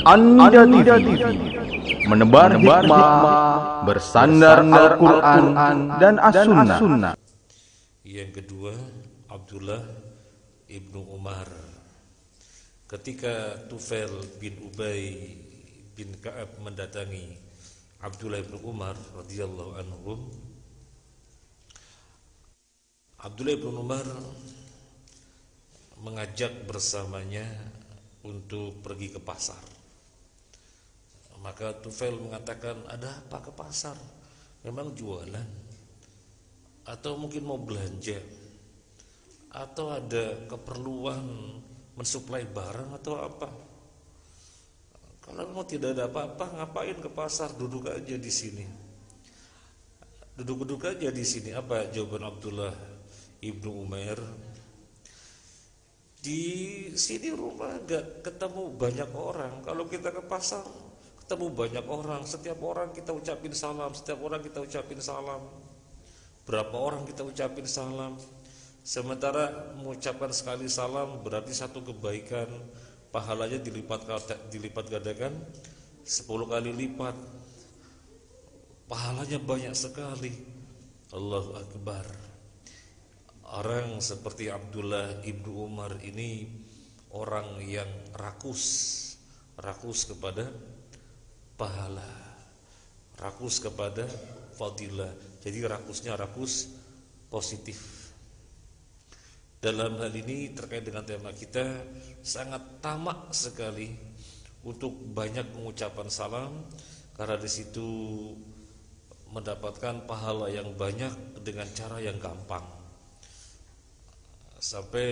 Anda TV, menebar hikmah, bersandar Al-Quran dan As-Sunnah. Yang kedua, Abdullah ibnu Umar. Ketika Tufail bin Ubay bin Ka'ab mendatangi Abdullah ibnu Umar radhiyallahu anhum, Abdullah ibnu Umar mengajak bersamanya untuk pergi ke pasar. Maka Tufail mengatakan, ada apa ke pasar? Memang jualan? Atau mungkin mau belanja? Atau ada keperluan mensuplai barang atau apa? Kalau mau tidak ada apa-apa, ngapain ke pasar? Duduk aja di sini. Duduk-duduk aja di sini. Apa jawaban Abdullah ibnu Umar? Di sini rumah gak ketemu banyak orang. Kalau kita ke pasar ketemu banyak orang. Setiap orang kita ucapin salam. Setiap orang kita ucapin salam. Berapa orang kita ucapin salam? Sementara mengucapkan sekali salam berarti satu kebaikan, pahalanya dilipat gandakan 10 kali lipat. Pahalanya banyak sekali. Allahu Akbar. Orang seperti Abdullah ibnu Umar ini orang yang rakus kepada pahala, rakus kepada fadilah. Jadi rakusnya rakus positif. Dalam hal ini terkait dengan tema kita, sangat tamak sekali untuk banyak mengucapkan salam, karena di situ mendapatkan pahala yang banyak dengan cara yang gampang. Sampai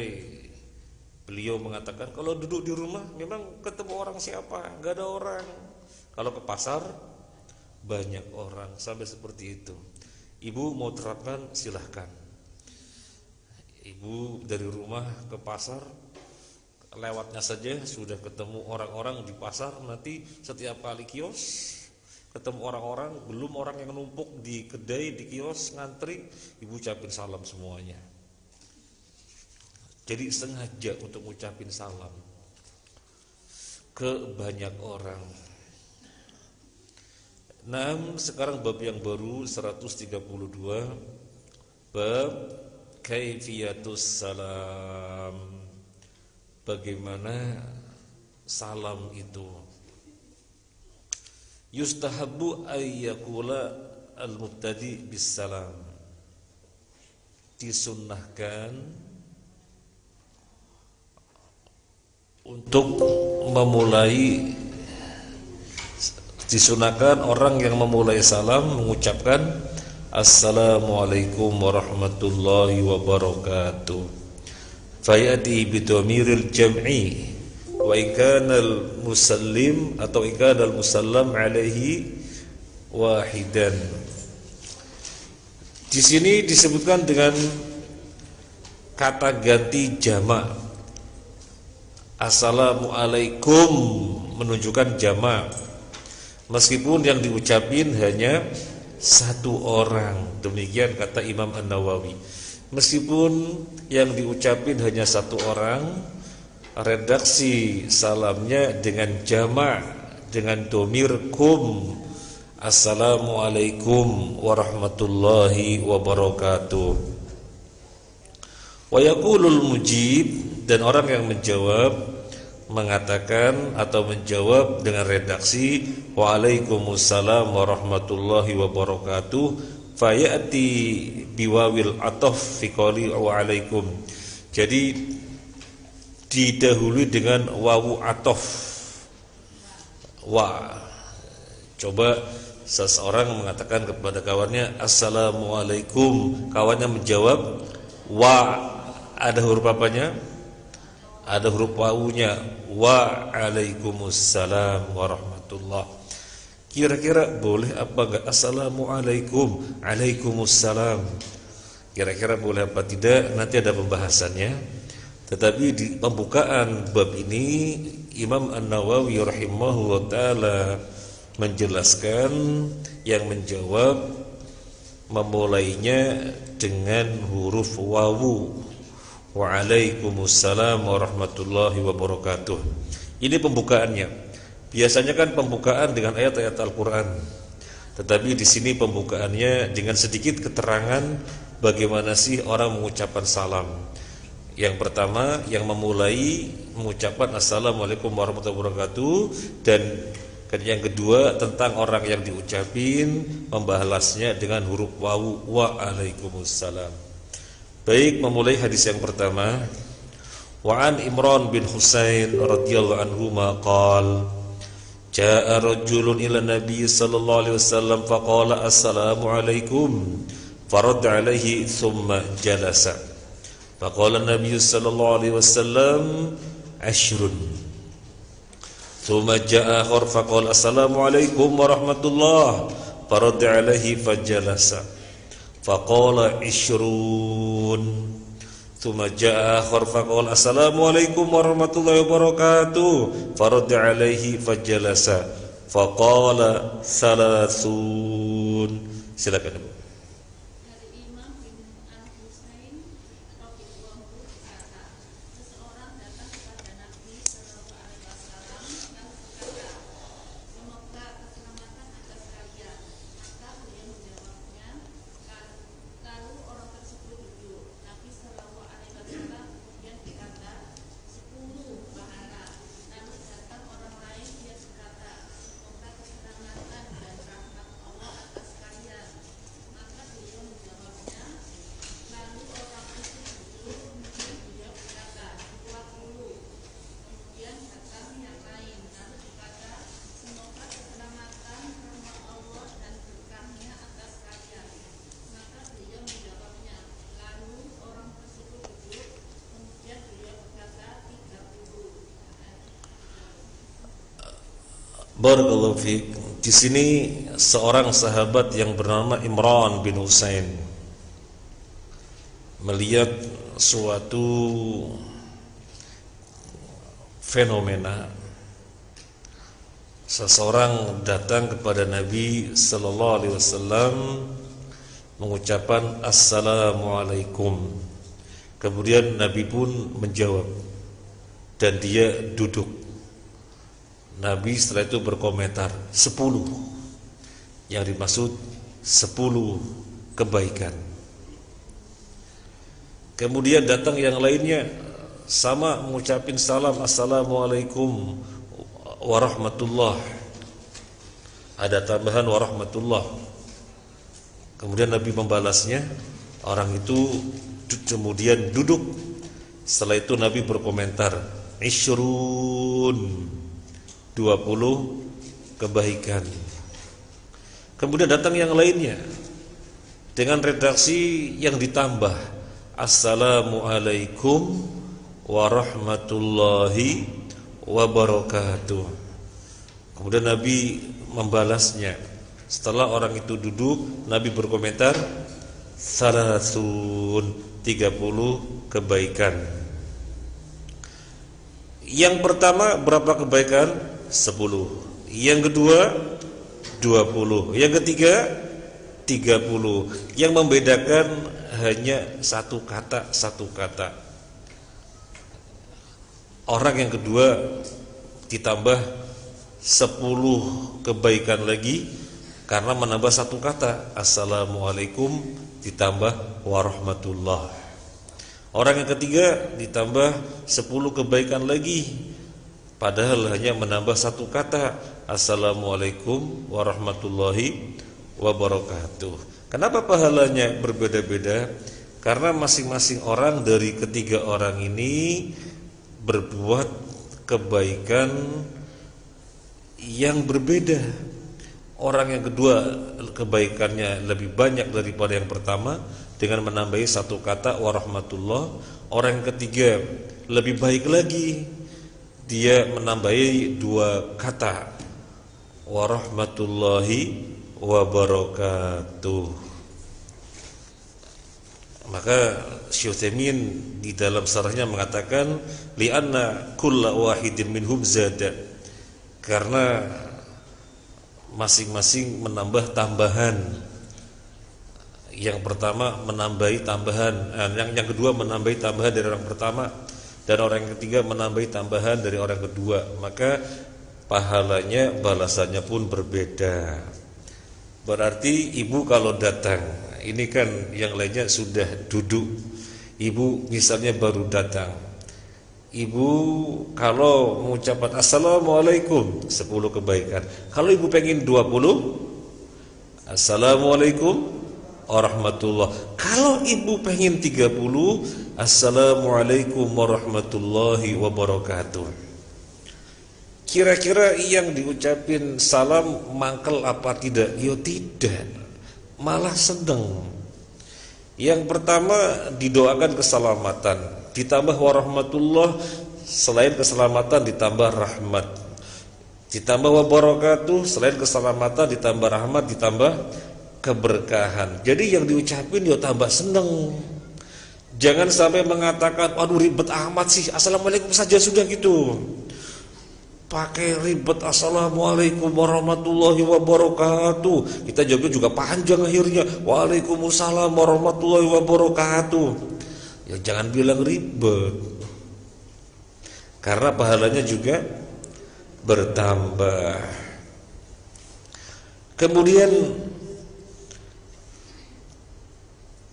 beliau mengatakan, kalau duduk di rumah memang ketemu orang siapa? Gak ada orang. Kalau ke pasar banyak orang. Sampai seperti itu. Ibu mau terapkan silahkan. Ibu dari rumah ke pasar, lewatnya saja sudah ketemu orang-orang di pasar. Nanti setiap kali kios ketemu orang-orang, belum orang yang numpuk di kedai, di kios ngantri, ibu ucapin salam semuanya. Jadi sengaja untuk ngucapin salam ke banyak orang. Nah, sekarang bab yang baru 132, bab kaifiyatus salam. Bagaimana salam itu? Yustahabbu ayyakula al-mubtadi bis salam. Disunnahkan untuk memulai, disunahkan orang yang memulai salam mengucapkan Assalamualaikum warahmatullahi wabarakatuh. Fayati bidhamiril jam'i wa ikanal musallim atau ikanal musallam alaihi wahidan. Di sini disebutkan dengan kata ganti jamak. Assalamualaikum menunjukkan jamak, meskipun yang diucapin hanya satu orang. Demikian kata Imam An-Nawawi. Meskipun yang diucapin hanya satu orang, redaksi salamnya dengan jamak, dengan domir kum. Assalamualaikum warahmatullahi wabarakatuh. Wa yaqulul mujib, dan orang yang menjawab mengatakan atau menjawab dengan redaksi Waalaikumsalam warahmatullahi wabarakatuh, fayati biwawil atof fi qouli waalaikum. Jadi didahului dengan wawu atof. Wa, coba seseorang mengatakan kepada kawannya Assalamualaikum, kawannya menjawab wa, ada huruf apanya? Ada huruf wawunya. Waalaikumsalam warahmatullah. Kira-kira boleh apa enggak Assalamualaikum, Alaikumussalam? Kira-kira boleh apa tidak? Nanti ada pembahasannya. Tetapi di pembukaan bab ini Imam An-Nawawi rahimahullah ta'ala menjelaskan yang menjawab memulainya dengan huruf wawu. Waalaikumsalam warahmatullahi wabarakatuh. Ini pembukaannya. Biasanya kan pembukaan dengan ayat-ayat Al-Qur'an. Tetapi di sini pembukaannya dengan sedikit keterangan bagaimana sih orang mengucapkan salam. Yang pertama, yang memulai mengucapkan Assalamualaikum warahmatullahi wabarakatuh, dan yang kedua tentang orang yang diucapin membalasnya dengan huruf wawu, waalaikumsalam. Baik, memulai hadis yang pertama. Wa an Imran bin Husain radhiyallahu anhu maqal jaa rajulun ila nabi sallallahu alaihi wasallam faqala assalamu alaikum faradda alaihi thumma jalasa faqala nabi sallallahu alaihi wasallam ashrun thumma jaa akhar faqala assalamu alaikum warahmatullah faradda alaihi fajalasa faqala ishrun thumma jaa akhar faqala assalamu alaikum warahmatullahi wabarakatuh faradda alaihi fajalasa faqala salasun. Silakan Ibu. Barakallahu fiik. Di sini seorang sahabat yang bernama Imran bin Husain melihat suatu fenomena. Seseorang datang kepada Nabi sallallahu alaihi wasallam mengucapkan assalamualaikum. Kemudian Nabi pun menjawab dan dia duduk. Nabi setelah itu berkomentar 10. Yang dimaksud 10 kebaikan. Kemudian datang yang lainnya sama mengucapin salam assalamualaikum warahmatullah. Ada tambahan warahmatullah. Kemudian Nabi membalasnya. Orang itu kemudian duduk. Setelah itu Nabi berkomentar isyrun, 20 kebaikan. Kemudian datang yang lainnya dengan redaksi yang ditambah assalamualaikum warahmatullahi wabarakatuh. Kemudian Nabi membalasnya. Setelah orang itu duduk, Nabi berkomentar salasun, 30 kebaikan. Yang pertama berapa kebaikan? 10. Yang kedua 20. Yang ketiga 30. Yang membedakan hanya satu kata. Orang yang kedua ditambah 10 kebaikan lagi karena menambah satu kata, assalamualaikum ditambah warahmatullah. Orang yang ketiga ditambah 10 kebaikan lagi padahal hanya menambah satu kata, assalamualaikum warahmatullahi wabarakatuh. Kenapa pahalanya berbeda-beda? Karena masing-masing orang dari ketiga orang ini berbuat kebaikan yang berbeda. Orang yang kedua kebaikannya lebih banyak daripada yang pertama dengan menambahi satu kata warahmatullah. Orang yang ketiga lebih baik lagi, dia menambahi 2 kata warahmatullahi wabarakatuh. Maka Syekh Utsaimin di dalam syarahnya mengatakan li'anna kulla wahidin minhum zada, karena masing-masing menambah tambahan. Yang pertama menambahi tambahan, yang kedua menambahi tambahan dari orang pertama, dan orang yang ketiga menambahi tambahan dari orang kedua. Maka pahalanya, balasannya pun berbeda. Berarti ibu kalau datang, ini kan yang lainnya sudah duduk, ibu misalnya baru datang, ibu kalau mengucapkan assalamualaikum 10 kebaikan. Kalau ibu pengen 20, assalamualaikum warahmatullah. Kalau ibu pengen 30, assalamualaikum warahmatullahi wabarakatuh. Kira-kira yang diucapin salam mangkel apa tidak? Ya tidak, malah seneng. Yang pertama didoakan keselamatan, ditambah warahmatullah, selain keselamatan ditambah rahmat, ditambah wabarakatuh, selain keselamatan ditambah rahmat, ditambah keberkahan. Jadi yang diucapin ya tambah seneng. Jangan sampai mengatakan aduh ribet amat sih, assalamualaikum saja sudah gitu. Pakai ribet assalamualaikum warahmatullahi wabarakatuh. Kita jawabnya juga panjang akhirnya, waalaikumsalam warahmatullahi wabarakatuh. Ya jangan bilang ribet, karena pahalanya juga bertambah. Kemudian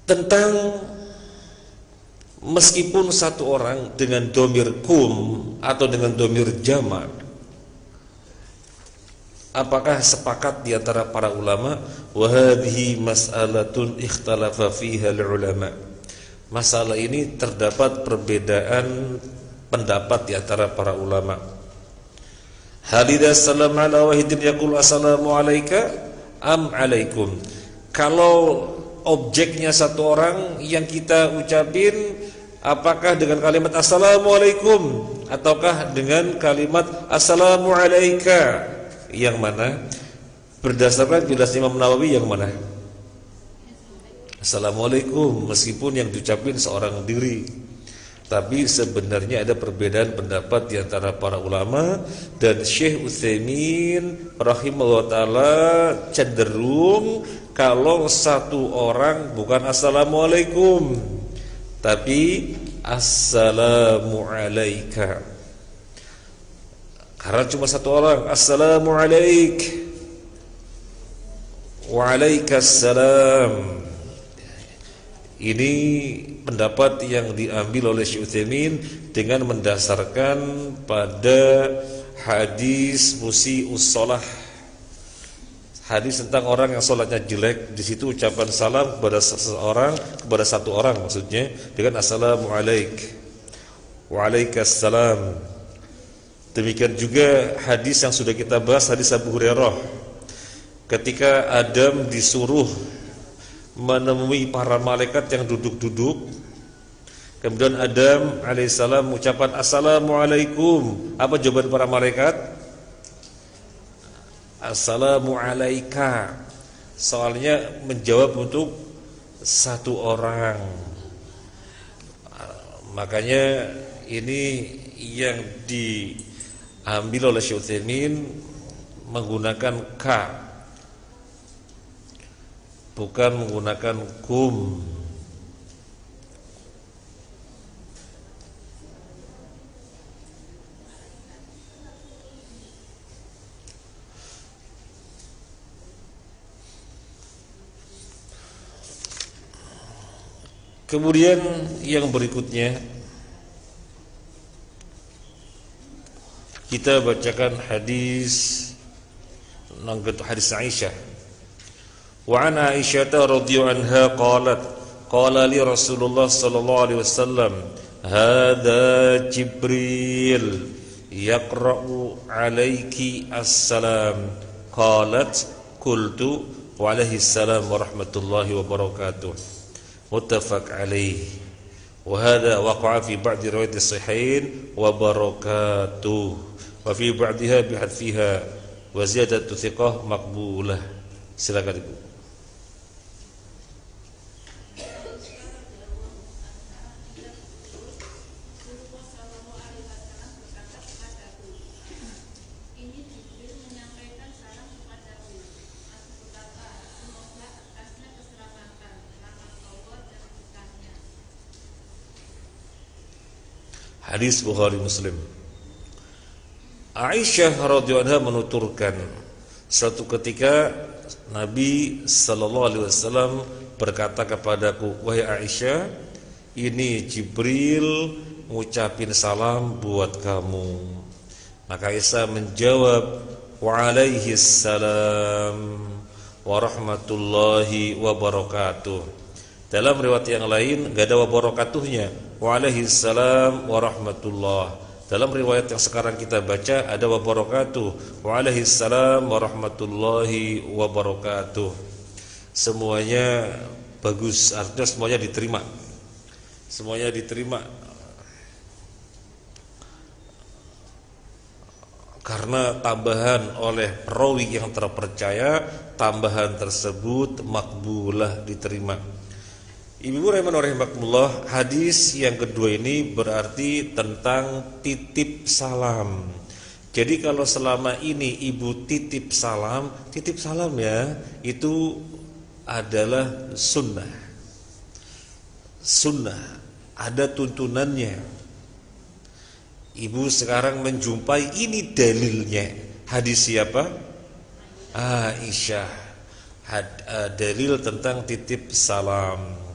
tentang meskipun satu orang dengan domir kum atau dengan domir jamak, apakah sepakat di antara para ulama? Wa hadhihi mas'alatun ikhtalafa fiha al-ulama. Masalah ini terdapat perbedaan pendapat di antara para ulama. Hal idza sallama ala wahidin yaqul assalamu alayka am alaikum. Kalau objeknya satu orang yang kita ucapin, apakah dengan kalimat assalamualaikum ataukah dengan kalimat assalamu alayka? Yang mana? Berdasarkan penjelasan Imam Nawawi yang mana? Assalamualaikum, meskipun yang diucapin seorang diri. Tapi sebenarnya ada perbedaan pendapat di antara para ulama, dan Syekh Utsaimin rahimahullah taala cenderung kalau satu orang bukan assalamualaikum tapi assalamu alayka. Karena cuma satu orang, assalamu alaik wa alaikassalam. Ini pendapat yang diambil oleh Syekh Utsaimin dengan mendasarkan pada hadis musii'us shalah, hadis tentang orang yang sholatnya jelek. Di situ ucapan salam kepada seseorang, kepada satu orang maksudnya, dengan assalamu alaik wa alaikassalam. Demikian juga hadis yang sudah kita bahas, hadis Abu Hurairah, ketika Adam disuruh menemui para malaikat yang duduk-duduk, kemudian Adam alaihissalam mengucapkan assalamualaikum. Apa jawaban para malaikat? Assalamu alaika. Soalnya menjawab untuk satu orang. Makanya ini yang diambil oleh Syekh Utsaimin menggunakan ka, bukan menggunakan kum. Kemudian yang berikutnya kita bacakan hadis hadis Aisyah. Wa an Aisyah radhiyallahu anha qalat qala li Rasulullah sallallahu alaihi wasallam hadza Jibril yaqra'u alayki assalam. Qalat qultu wa alaihi salam wa rahmatullahi wa barakatuh. Muttafaq alaih. Wa hadha waqa'a fi ba'd riwayat as-sahihain wa barakatuh wa fi ba'dihha bihadfiha wa ziyadatu thiqah maqbulah. Silakan Ibu. Hadis Bukhari Muslim. Aisyah radhiyallahu anha menuturkan, suatu ketika Nabi sallallahu alaihi wasallam berkata kepadaku, "Wahai Aisyah, ini Jibril ngucapin salam buat kamu." Maka Aisyah menjawab, "Wa alaihi salam wa rahmatullahi wa barakatuh." Dalam riwayat yang lain enggak ada wa barakatuhnya, wa alaihi salam wa rahmatullah. Dalam riwayat yang sekarang kita baca ada wa barakatuh, wa alaihi salam wa rahmatullahi wa barakatuh. Semuanya bagus, artinya semuanya diterima. Semuanya diterima. Karena tambahan oleh perawi yang terpercaya, tambahan tersebut makbulah, diterima. Ibu rahimakumullah, hadis yang kedua ini berarti tentang titip salam. Jadi kalau selama ini ibu titip salam ya, itu adalah sunnah. Sunnah, ada tuntunannya. Ibu sekarang menjumpai ini dalilnya. Hadis siapa? Aisyah. Dalil tentang titip salam.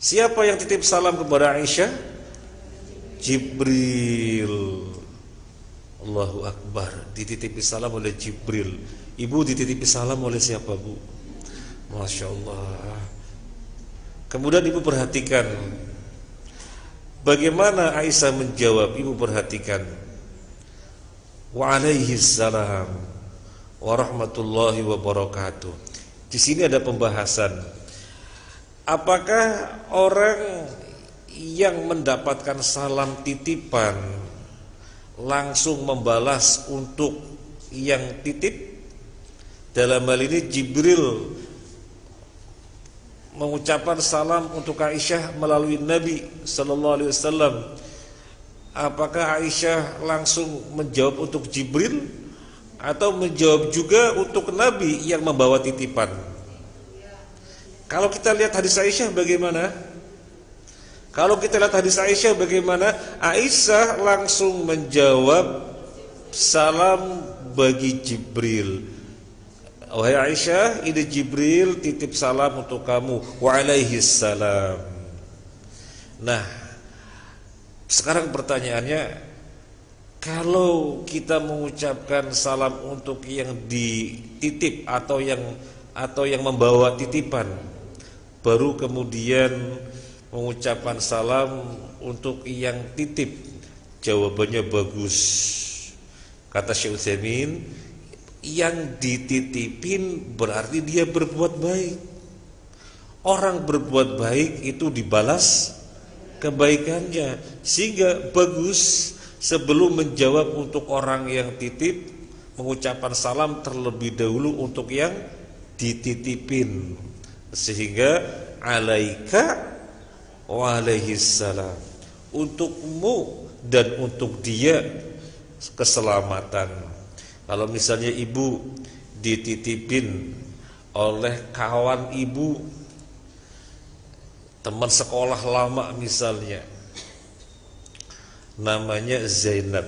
Siapa yang titip salam kepada Aisyah? Jibril. Allahu Akbar. Dititipi salam oleh Jibril. Ibu dititipi salam oleh siapa, Bu? Masya Allah. Kemudian ibu perhatikan bagaimana Aisyah menjawab. Ibu perhatikan, wa alaihi salam wa rahmatullahi wa barakatuh. Di sini ada pembahasan. Apakah orang yang mendapatkan salam titipan langsung membalas untuk yang titip? Dalam hal ini Jibril mengucapkan salam untuk Aisyah melalui Nabi sallallahu alaihi wasallam. Apakah Aisyah langsung menjawab untuk Jibril atau menjawab juga untuk Nabi yang membawa titipan? Kalau kita lihat hadis Aisyah bagaimana? Kalau kita lihat hadis Aisyah bagaimana? Aisyah langsung menjawab salam bagi Jibril. Wahai Aisyah, ini Jibril titip salam untuk kamu. Wa alaihi salam. Nah, sekarang pertanyaannya, kalau kita mengucapkan salam untuk yang dititip atau yang membawa titipan, baru kemudian mengucapkan salam untuk yang titip, jawabannya bagus. Kata Syekh Utsaimin, yang dititipin berarti dia berbuat baik. Orang berbuat baik itu dibalas kebaikannya, sehingga bagus sebelum menjawab untuk orang yang titip, mengucapkan salam terlebih dahulu untuk yang dititipin. Sehingga alaika wa alaihi salam, untukmu dan untuk dia keselamatan. Kalau misalnya ibu dititipin oleh kawan ibu, teman sekolah lama misalnya, namanya Zainab,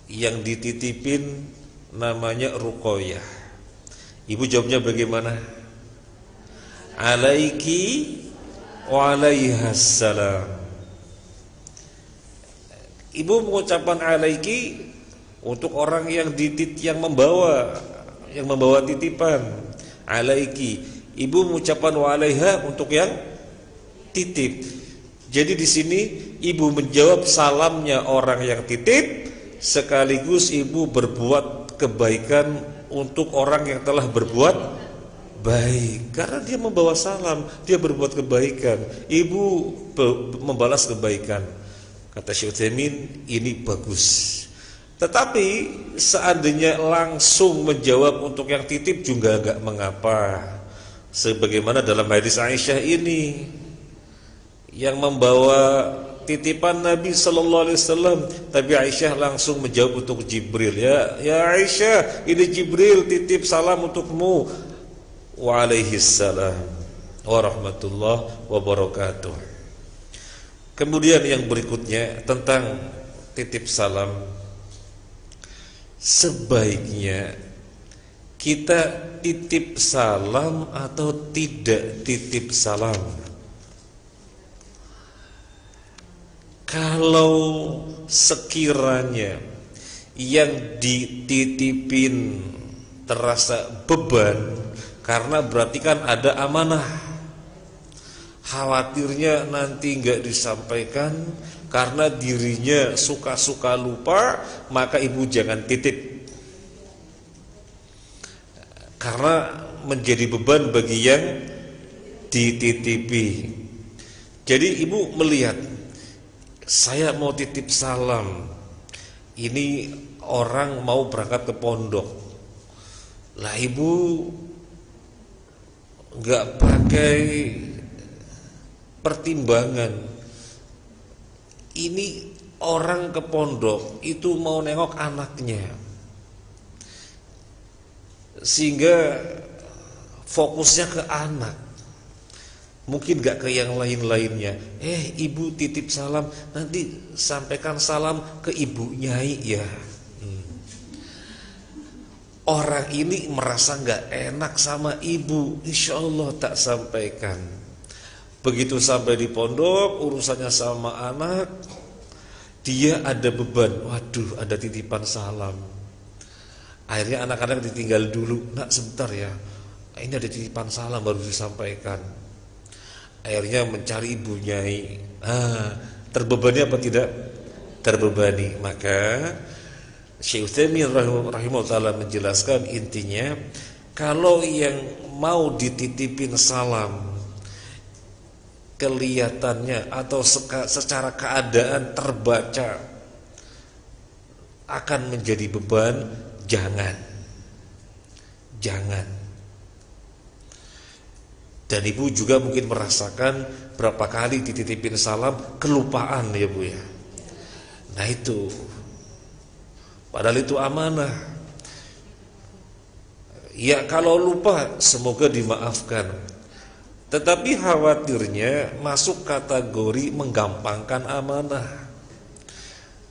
yang dititipin namanya Ruqayyah, ibu jawabnya bagaimana? Alaiki wa alaihas salam. Ibu mengucapkan alaiki untuk orang yang membawa titipan. Alaiki, ibu mengucapkan wa alaiha untuk yang titip. Jadi di sini ibu menjawab salamnya orang yang titip, sekaligus ibu berbuat kebaikan untuk orang yang telah berbuat baik. Karena dia membawa salam, dia berbuat kebaikan, ibu membalas kebaikan. Kata Syekh Utsaimin, ini bagus. Tetapi seandainya langsung menjawab untuk yang titip juga enggak mengapa. Sebagaimana dalam hadis Aisyah ini, yang membawa titipan Nabi sallallahu alaihi wasallam, tapi Aisyah langsung menjawab untuk Jibril, ya Aisyah, ini Jibril titip salam untukmu. Wa alaihi salam wa rahmatullah wa barakatuh. Kemudian yang berikutnya tentang titip salam. sebaiknya kita titip salam atau tidak titip salam. Kalau sekiranya yang dititipin terasa beban, karena berarti kan ada amanah, khawatirnya nanti nggak disampaikan karena dirinya suka-suka lupa, maka ibu jangan titip, karena menjadi beban bagi yang dititipi. Jadi ibu melihat, saya mau titip salam, ini orang mau berangkat ke pondok, lah ibu nggak pakai pertimbangan, ini orang ke pondok itu mau nengok anaknya, sehingga fokusnya ke anak, mungkin gak ke yang lain-lainnya. Ibu titip salam, nanti sampaikan salam ke ibu Nyai ya. Orang ini merasa gak enak sama ibu, insya Allah tak sampaikan. Begitu sampai di pondok, urusannya sama anak, dia ada beban, waduh ada titipan salam. Akhirnya anak-anak ditinggal dulu, nak sebentar ya, ini ada titipan salam baru disampaikan. Akhirnya mencari ibu Nyai. Terbebani apa tidak? Terbebani. Maka Syekh Utsaimin rahimahullah ta'ala menjelaskan, intinya kalau yang mau dititipin salam kelihatannya atau secara keadaan terbaca akan menjadi beban, jangan. Dan ibu juga mungkin merasakan berapa kali dititipin salam kelupaan ya bu ya. Nah itu, padahal itu amanah. Ya kalau lupa semoga dimaafkan, tetapi khawatirnya masuk kategori menggampangkan amanah.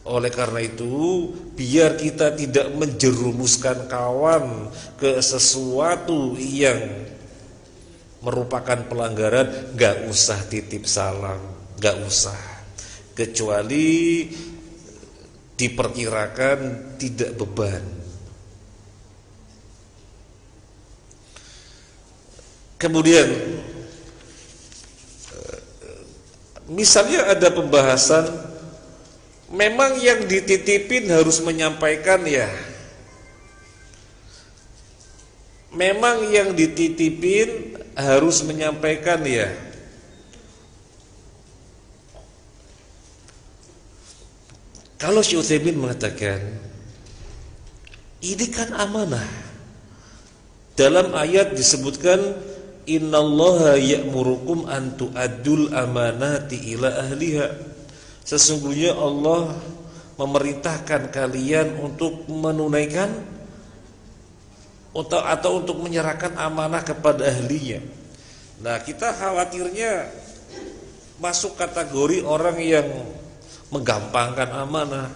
Oleh karena itu, biar kita tidak menjerumuskan kawan ke sesuatu yang merupakan pelanggaran, gak usah titip salam, gak usah, kecuali diperkirakan tidak beban. Kemudian misalnya ada pembahasan, memang yang dititipin harus menyampaikan ya, memang yang dititipin harus menyampaikan ya. Kalau Syekh Utsaimin mengatakan ini kan amanah, dalam ayat disebutkan innallaha ya'murukum an tu'addul amanati ila ahliha, sesungguhnya Allah memerintahkan kalian untuk menunaikan atau untuk menyerahkan amanah kepada ahlinya. Nah kita khawatirnya masuk kategori orang yang menggampangkan amanah,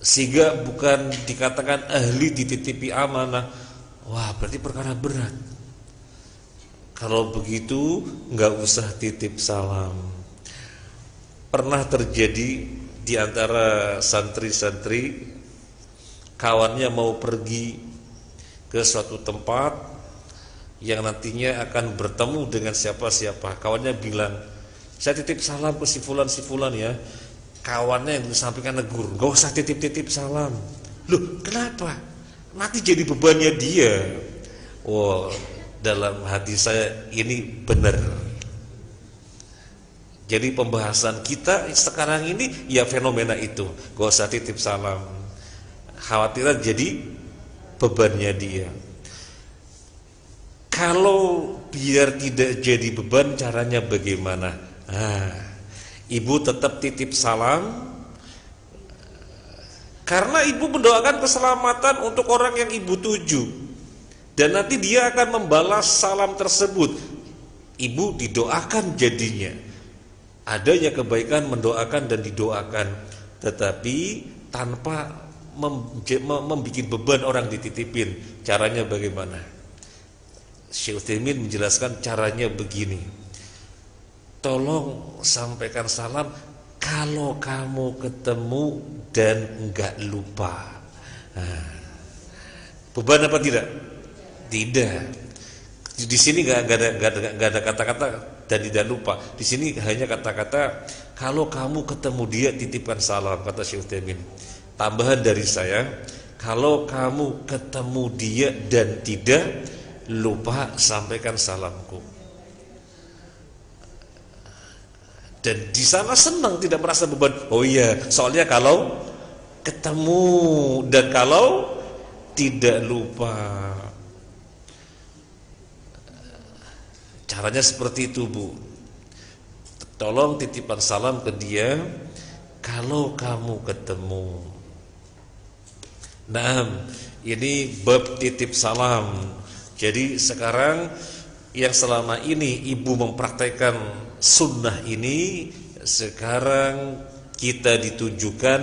sehingga bukan dikatakan ahli dititipi amanah. Wah berarti perkara berat. Kalau begitu nggak usah titip salam. Pernah terjadi di antara santri-santri, kawannya mau pergi ke suatu tempat yang nantinya akan bertemu dengan siapa-siapa. Kawannya bilang, saya titip salam ke si fulan ya. Kawannya yang disampaikan negur, gak usah titip-titip salam. Loh kenapa? Nanti jadi bebannya dia. Oh, dalam hati saya ini benar. Jadi pembahasan kita sekarang ini ya fenomena itu, gak usah titip salam, khawatirnya jadi bebannya dia. Kalau biar tidak jadi beban, caranya bagaimana? Ibu tetap titip salam, karena ibu mendoakan keselamatan untuk orang yang ibu tuju, dan nanti dia akan membalas salam tersebut. Ibu didoakan jadinya. Adanya kebaikan mendoakan dan didoakan, tetapi tanpa membuat beban orang dititipin. Caranya bagaimana? Syekh Utsaimin menjelaskan caranya begini. Tolong sampaikan salam kalau kamu ketemu dan enggak lupa. Nah, beban apa tidak? Tidak. Di sini enggak ada kata-kata dan tidak lupa. Di sini hanya kata-kata kalau kamu ketemu dia titipkan salam, kata Syekh Utsaimin. Tambahan dari saya, kalau kamu ketemu dia dan tidak lupa sampaikan salamku. Dan di sana senang, tidak merasa beban. Oh iya, soalnya kalau ketemu dan kalau tidak lupa. Caranya seperti itu, Bu. Tolong titipan salam ke dia kalau kamu ketemu. Nah, ini bab titip salam. Jadi sekarang yang selama ini ibu mempraktekkan sunnah ini, sekarang kita ditujukan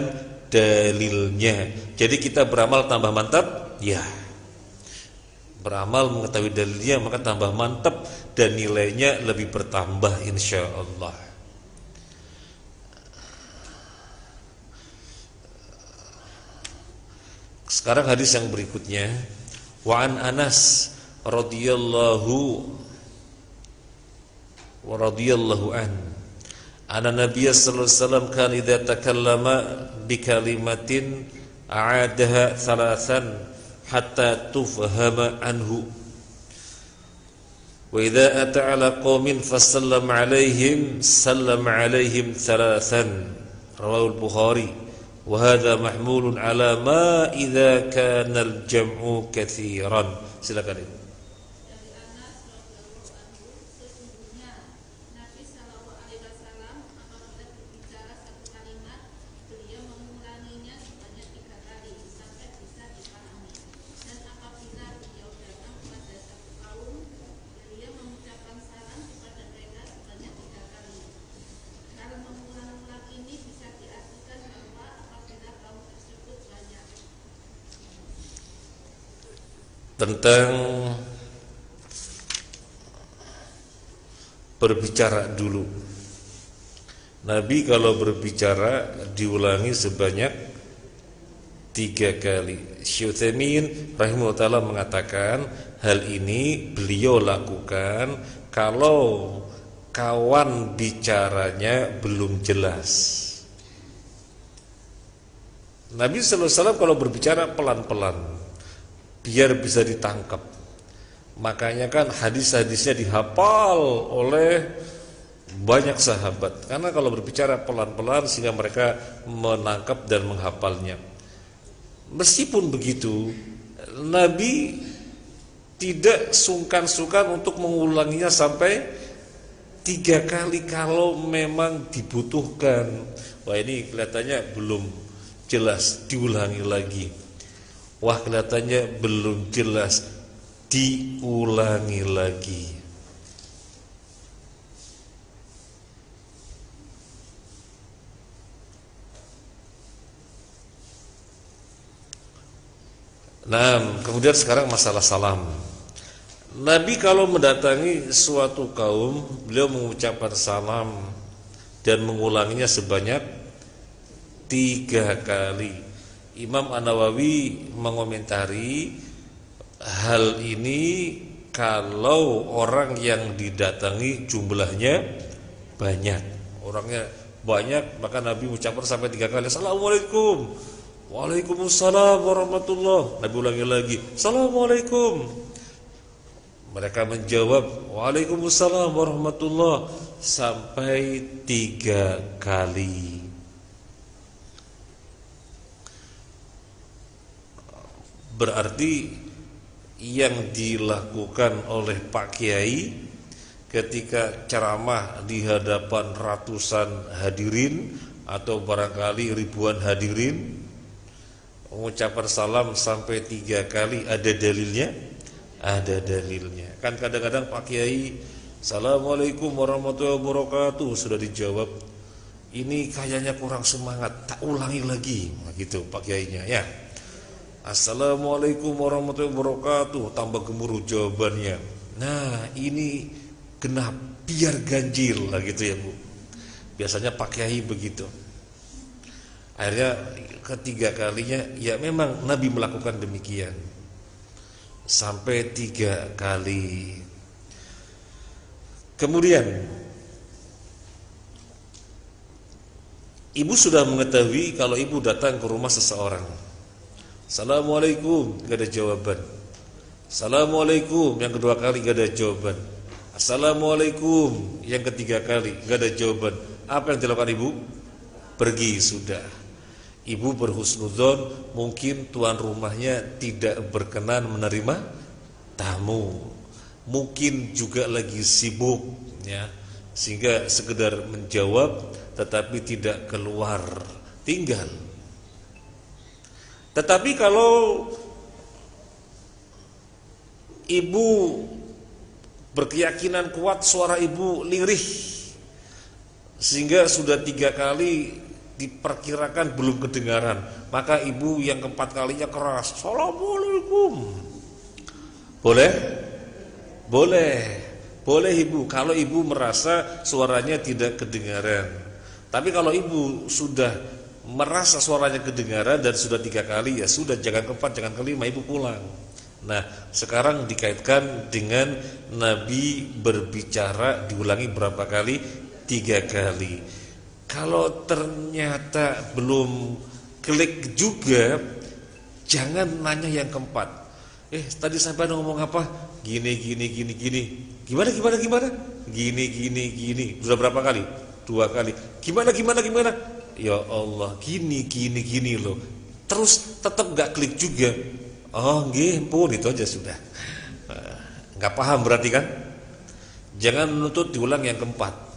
dalilnya. Jadi kita beramal tambah mantap, ya. Beramal mengetahui dalilnya maka tambah mantap dan nilainya lebih bertambah insya Allah. Sekarang hadis yang berikutnya, wa an Anas radhiyallahu an anna Nabiy sallallahu alaihi wasallam kan idza takallama bi kalimatin a'adaha thalathan hatta tufhama anhu wa idza ata ala qaumin fasallam alaihim sallam alaihim thalathan. Rawahu al-Bukhari. Wahada mahmulun ala ma idza kana al-jam'u katsiran. Silakan Ibu. Tentang berbicara dulu. Nabi kalau berbicara diulangi sebanyak 3 kali. Syekh Utsaimin rahimahullah ta'ala mengatakan hal ini beliau lakukan kalau kawan bicaranya belum jelas. Nabi sallallahu alaihi wasallam kalau berbicara pelan-pelan biar bisa ditangkap. Makanya kan hadis-hadisnya dihafal oleh banyak sahabat. Karena kalau berbicara pelan-pelan sehingga mereka menangkap dan menghafalnya. Meskipun begitu, Nabi tidak sungkan-sungkan untuk mengulanginya sampai 3 kali kalau memang dibutuhkan. Wah, ini kelihatannya belum jelas, diulangi lagi. Wah, kelihatannya belum jelas, diulangi lagi. Nah, kemudian sekarang masalah salam. Nabi kalau mendatangi suatu kaum, beliau mengucapkan salam dan mengulanginya sebanyak 3 kali. Imam An-Nawawi mengomentari hal ini kalau orang yang didatangi jumlahnya banyak. Orangnya banyak, maka Nabi mengucapkan sampai 3 kali. Assalamualaikum. Waalaikumsalam warahmatullah. Nabi ulangi lagi. Assalamualaikum. Mereka menjawab Waalaikumsalam warahmatullah sampai 3 kali. Berarti yang dilakukan oleh Pak Kiai ketika ceramah di hadapan ratusan hadirin atau barangkali ribuan hadirin, mengucapkan salam sampai 3 kali, ada dalilnya? Ada dalilnya. Kan kadang-kadang Pak Kiai, Assalamualaikum warahmatullahi wabarakatuh, sudah dijawab ini kayaknya kurang semangat, tak ulangi lagi. Nah, gitu Pak Kiainya ya. Assalamualaikum warahmatullahi wabarakatuh, tambah gemuruh jawabannya. Nah, ini genap biar ganjil lah gitu ya Bu. Biasanya Pak Kiai begitu. Akhirnya ketiga kalinya ya memang Nabi melakukan demikian sampai 3 kali. Kemudian ibu sudah mengetahui kalau ibu datang ke rumah seseorang, Assalamualaikum, gak ada jawaban. Assalamualaikum, yang kedua kali gak ada jawaban. Assalamualaikum, yang ketiga kali gak ada jawaban. Apa yang dilakukan ibu? Pergi sudah. Ibu berhusnudzon, mungkin tuan rumahnya tidak berkenan menerima tamu. Mungkin juga lagi sibuk ya, sehingga sekedar menjawab tetapi tidak keluar, tinggal. Tetapi kalau ibu berkeyakinan kuat suara ibu lirih sehingga sudah 3 kali diperkirakan belum kedengaran, maka ibu yang keempat kalinya keras, Assalamualaikum. Boleh? Boleh ibu, kalau ibu merasa suaranya tidak kedengaran. Tapi kalau ibu sudah merasa suaranya kedengaran dan sudah 3 kali, ya sudah, jangan keempat, jangan kelima, ibu pulang. Nah, sekarang dikaitkan dengan Nabi berbicara diulangi berapa kali? 3 kali. Kalau ternyata belum klik juga, jangan nanya yang keempat. Tadi sampai ngomong apa? Gini. Gimana? Gini. Sudah berapa kali? 2 kali. Gimana? Ya Allah, gini loh. Terus tetap gak klik juga. Oh nggih, pun itu aja sudah. Gak paham berarti kan? Jangan menuntut diulang yang keempat.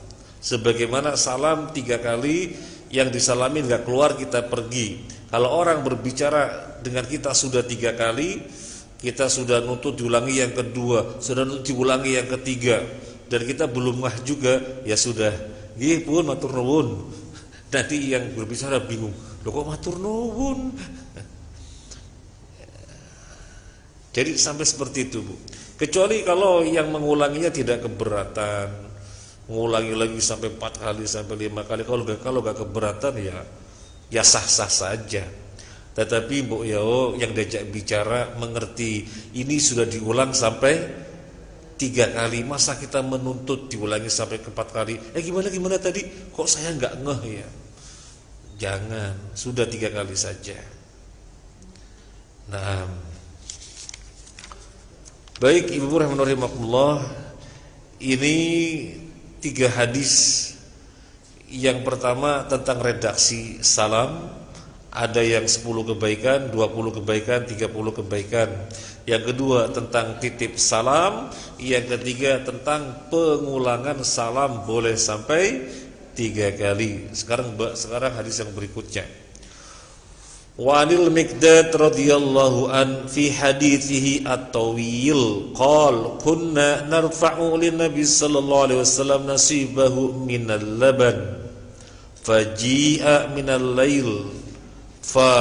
Sebagaimana salam 3 kali, yang disalamin gak keluar kita pergi. Kalau orang berbicara dengan kita sudah 3 kali, kita sudah nuntut diulangi yang kedua, sudah nuntut diulangi yang ketiga, dan kita belum ngah juga, ya sudah. Nggih pun matur nuwun. Nanti yang berbicara bingung, loh kok matur nuwun? Jadi sampai seperti itu Bu. Kecuali kalau yang mengulanginya tidak keberatan, mengulangi lagi sampai 4 kali sampai 5 kali, kalau gak keberatan ya sah-sah saja. Tetapi Bu Yao yang diajak bicara mengerti ini sudah diulang sampai 3 kali, masa kita menuntut diulangi sampai ke 4 kali? Gimana tadi? Kok saya nggak ngeh ya? Jangan, sudah 3 kali saja. Nah, baik Ibu rahimakumullah, ini 3 hadis. Yang pertama tentang redaksi salam, ada yang 10 kebaikan, 20 kebaikan, 30 kebaikan. Yang kedua tentang titip salam. Yang ketiga tentang pengulangan salam boleh sampai 3 kali. Sekarang hadis yang berikutnya. Wa anil Miqdad radhiyallahu an fi hadithihi at-tawil qala kunna narfa'u lin nabi sallallahu alaihi wasallam nasibahu minal laban faji'a minal lail fa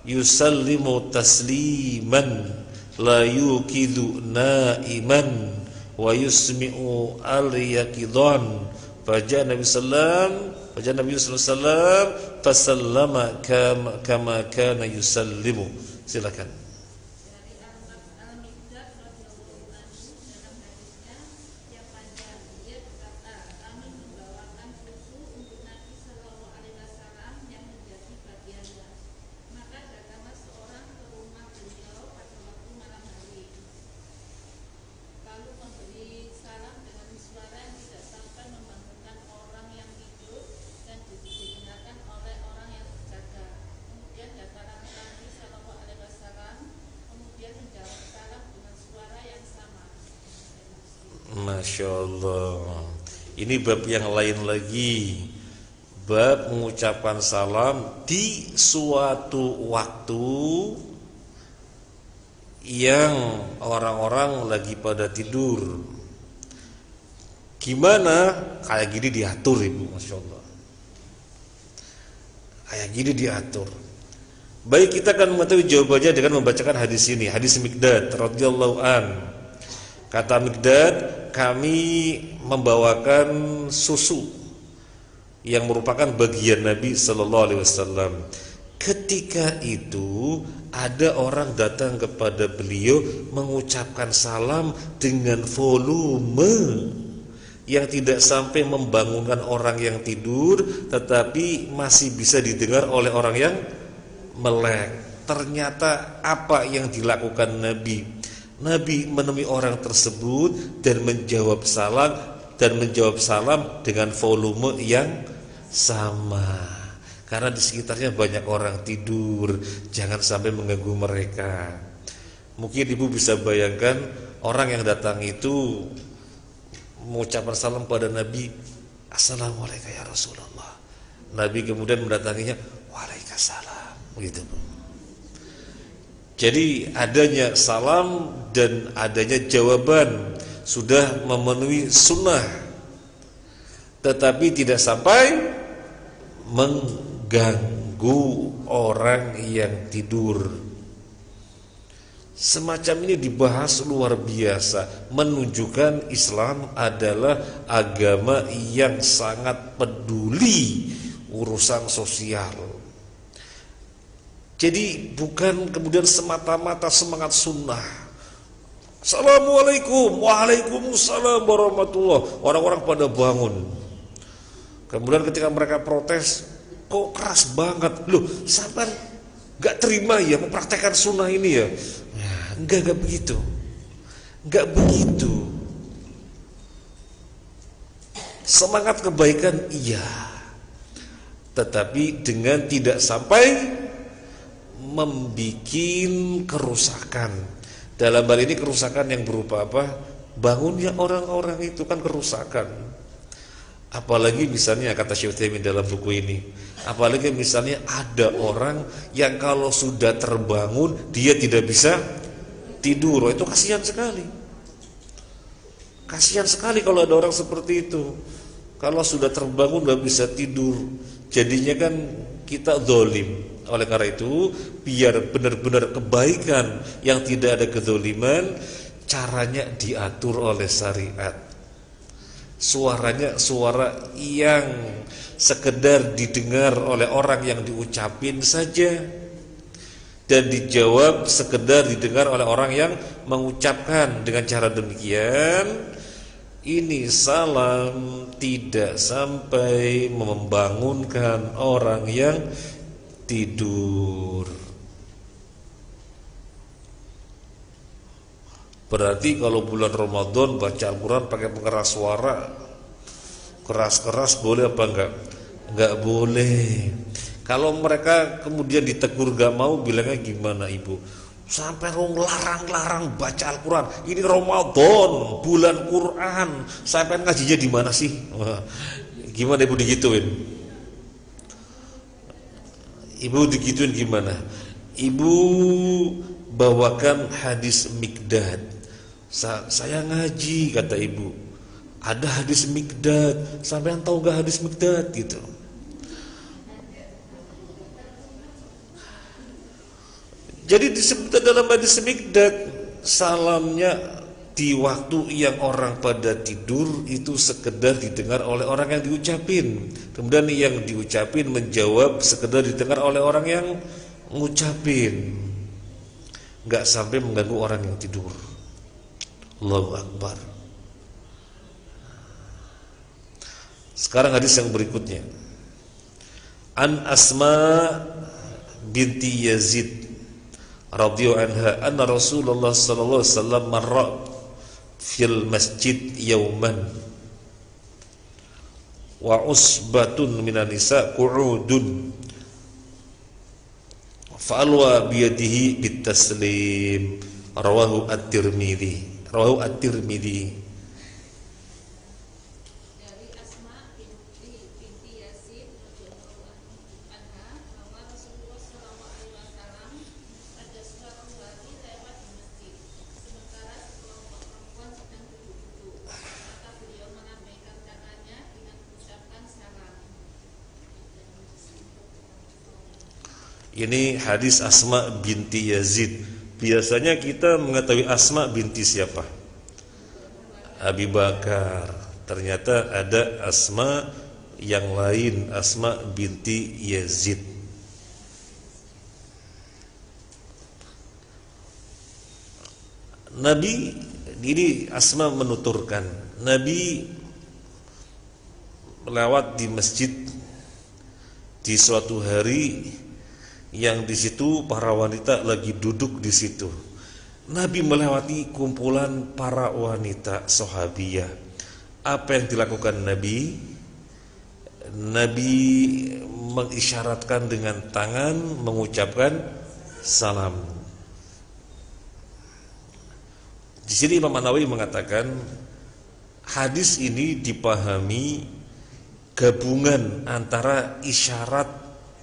yusallimu tasliman la yukidu naiman wa yusmi'u al-yaqidan faja Nabi sallallahu alaihi wasallam fasallama kama kana yusallimu. Silakan. Masya Allah. Ini bab yang lain lagi, bab mengucapkan salam di suatu waktu yang orang-orang lagi pada tidur. Gimana? Kayak gini diatur Ibu, Masya Allah. Kayak gini diatur. Baik, kita akan mengetahui jawabannya dengan membacakan hadis ini, hadis Miqdad radhiyallahu an. Kata Miqdad, kami membawakan susu yang merupakan bagian Nabi sallallahu alaihi wasallam. Ketika itu ada orang datang kepada beliau mengucapkan salam dengan volume yang tidak sampai membangunkan orang yang tidur, tetapi masih bisa didengar oleh orang yang melek. Ternyata apa yang dilakukan Nabi? Nabi menemui orang tersebut dan menjawab salam dengan volume yang sama. Karena di sekitarnya banyak orang tidur, jangan sampai mengganggu mereka. Mungkin ibu bisa bayangkan orang yang datang itu mengucapkan salam kepada Nabi, Assalamualaikum ya Rasulullah. Nabi kemudian mendatanginya, Waalaikumsalam. Begitu. Jadi adanya salam dan adanya jawaban sudah memenuhi sunnah, tetapi tidak sampai mengganggu orang yang tidur. Semacam ini dibahas luar biasa, menunjukkan Islam adalah agama yang sangat peduli urusan sosial. Jadi bukan kemudian semata-mata semangat sunnah. Assalamualaikum, waalaikumsalam warahmatullah. Orang-orang pada bangun. Kemudian ketika mereka protes, kok keras banget, loh sampai gak terima ya mempraktekkan sunnah ini ya? Enggak begitu, enggak begitu. Semangat kebaikan iya, tetapi dengan tidak sampai membikin kerusakan. Dalam hal ini kerusakan yang berupa apa? Bangunnya orang-orang itu kan kerusakan. Apalagi misalnya kata Syekh Utsaimin dalam buku ini, apalagi misalnya ada orang yang kalau sudah terbangun dia tidak bisa tidur. Itu kasihan sekali. Kasihan sekali kalau ada orang seperti itu. Kalau sudah terbangun nggak bisa tidur, jadinya kan kita zalim. Oleh karena itu, biar benar-benar kebaikan yang tidak ada kezaliman, caranya diatur oleh syariat. Suaranya suara yang sekedar didengar oleh orang yang diucapin saja, dan dijawab sekedar didengar oleh orang yang mengucapkan. Dengan cara demikian, ini salam tidak sampai membangunkan orang yang tidur. Berarti kalau bulan Ramadan baca Al-Quran pakai pengeras suara keras-keras boleh apa enggak? Enggak boleh. Kalau mereka kemudian ditegur gak mau, bilangnya gimana ibu? Sampai larang-larang baca Al-Quran. Ini Ramadan, bulan Quran. Sampai ngajinya di mana sih? Gimana ibu digituin? Ibu digituin gimana? Ibu bawakan hadis Miqdad. Saya ngaji, kata ibu, ada hadis Miqdad. Sampean tahu gak hadis Miqdad gitu? Jadi disebut dalam hadis Miqdad, salamnya di waktu yang orang pada tidur itu sekedar didengar oleh orang yang diucapin. Kemudian yang diucapin menjawab sekedar didengar oleh orang yang ngucapin, nggak sampai mengganggu orang yang tidur. Allahu Akbar. Sekarang hadis yang berikutnya, An Asma binti Yazid radhiyallahu anha anna Rasulullah sallallahu alaihi wasallam marra fil masjid yauman wa usbatun minan nisa qu'udun fa'alwa biyadihi bitaslim. Rawahu at-Tirmidzi. Dari Asma binti Yazid radhiyallahu anha bahwa Rasulullah sallallahu alaihi wasallam pada suatu hari lewat di masjid, sementara sekelompok perempuan sedang duduk-duduk. Maka beliau melambaikan tangannya dengan mengucapkan salam. Ini hadis Asma binti Yazid. Biasanya kita mengetahui Asma binti siapa? Abi Bakar. Ternyata ada Asma yang lain, Asma binti Yazid. Nabi ini, Asma menuturkan, Nabi melewat di masjid di suatu hari yang di situ para wanita lagi duduk di situ. Nabi melewati kumpulan para wanita sahabiyah. Apa yang dilakukan Nabi? Nabi mengisyaratkan dengan tangan, mengucapkan salam. Di sini Imam An-Nawawi mengatakan hadis ini dipahami gabungan antara isyarat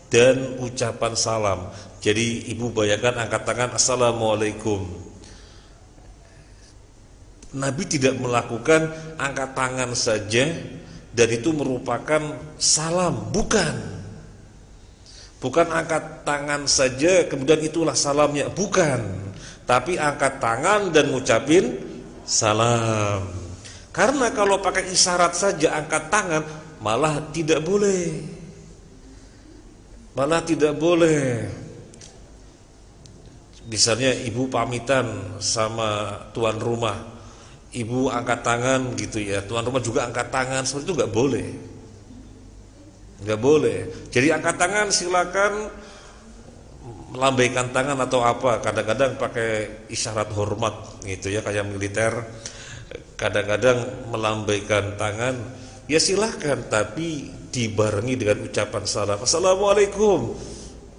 dan ucapan salam. Jadi ibu bayangkan angkat tangan assalamualaikum. Nabi tidak melakukan angkat tangan saja dan itu merupakan salam, bukan. Bukan angkat tangan saja kemudian itulah salamnya, bukan. Tapi angkat tangan dan ngucapin salam. Karena kalau pakai isyarat saja angkat tangan malah tidak boleh. Malah tidak boleh. Misalnya ibu pamitan sama tuan rumah, ibu angkat tangan gitu ya, tuan rumah juga angkat tangan, seperti itu nggak boleh. Nggak boleh. Jadi angkat tangan silakan, melambaikan tangan atau apa, kadang-kadang pakai isyarat hormat gitu ya, kayak militer. Kadang-kadang melambaikan tangan, ya silahkan, tapi dibarengi dengan ucapan salam, assalamualaikum.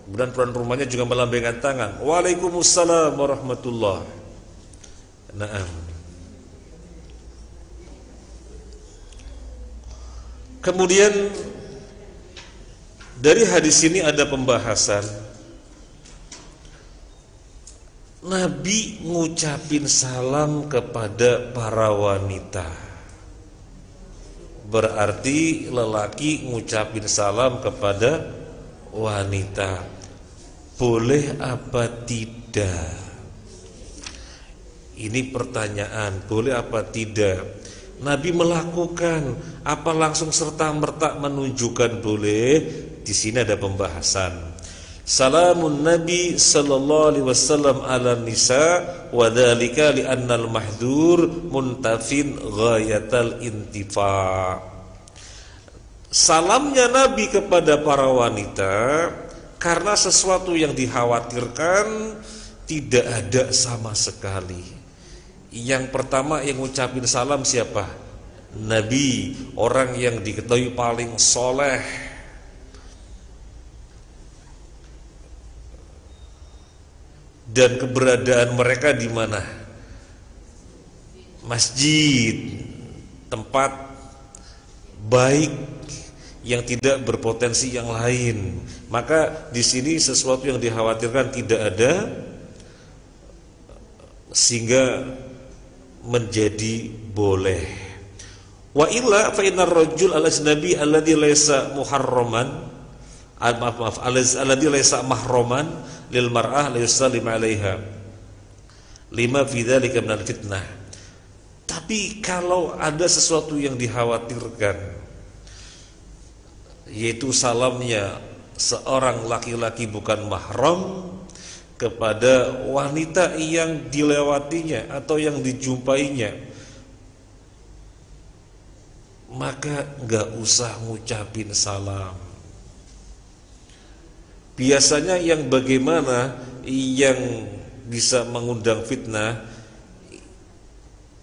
Kemudian tuan rumahnya juga melambaikan tangan, waalaikumsalam warahmatullah. Naam. Kemudian dari hadis ini ada pembahasan Nabi ngucapin salam kepada para wanita. Berarti lelaki ngucapin salam kepada wanita. Boleh apa tidak? Ini pertanyaan, boleh apa tidak? Nabi melakukan apa langsung serta-merta menunjukkan boleh? Di sini ada pembahasan. Salamun Nabi sallallahu alaihi wasallam ala nisa wa dzalika li annal mahdzur muntafin ghayatal intifa. Salamnya Nabi kepada para wanita karena sesuatu yang dikhawatirkan tidak ada sama sekali. Yang pertama yang ngucapin salam siapa? Nabi, orang yang diketahui paling soleh. Dan keberadaan mereka di mana? Masjid, tempat baik yang tidak berpotensi yang lain. Maka di sini sesuatu yang dikhawatirkan tidak ada, sehingga menjadi boleh. Wa illa fa innar rajul al-ajnabi alladhi laysa muharraman, alladhi laysa mahraman lil mar'ah la yusallim 'alaiha lima fi dzalika minal fitnah. Tapi kalau ada sesuatu yang dikhawatirkan, yaitu salamnya seorang laki-laki bukan mahram kepada wanita yang dilewatinya atau yang dijumpainya, maka enggak usah ngucapin salam. Biasanya yang bagaimana yang bisa mengundang fitnah,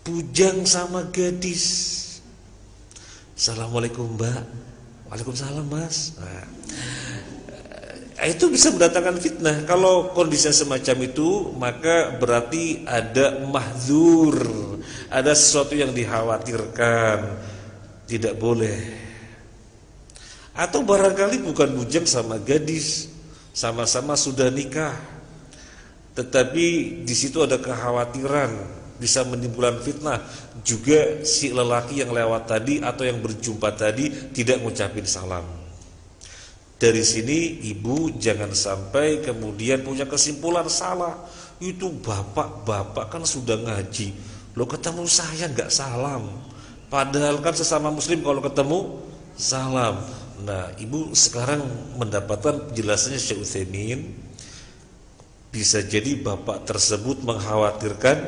bujang sama gadis. Assalamualaikum mbak. Waalaikumsalam mas. Nah, itu bisa mendatangkan fitnah. Kalau kondisi semacam itu, maka berarti ada mahdzur, ada sesuatu yang dikhawatirkan, tidak boleh. Atau barangkali bukan bujang sama gadis, sama-sama sudah nikah, tetapi di situ ada kekhawatiran bisa menimbulkan fitnah. Juga si lelaki yang lewat tadi atau yang berjumpa tadi tidak ngucapin salam. Dari sini ibu jangan sampai kemudian punya kesimpulan salah. Itu bapak kan sudah ngaji, lo ketemu saya nggak salam, padahal kan sesama muslim kalau ketemu salam. Nah, ibu sekarang mendapatkan penjelasannya Syekh Utsaimin, bisa jadi bapak tersebut mengkhawatirkan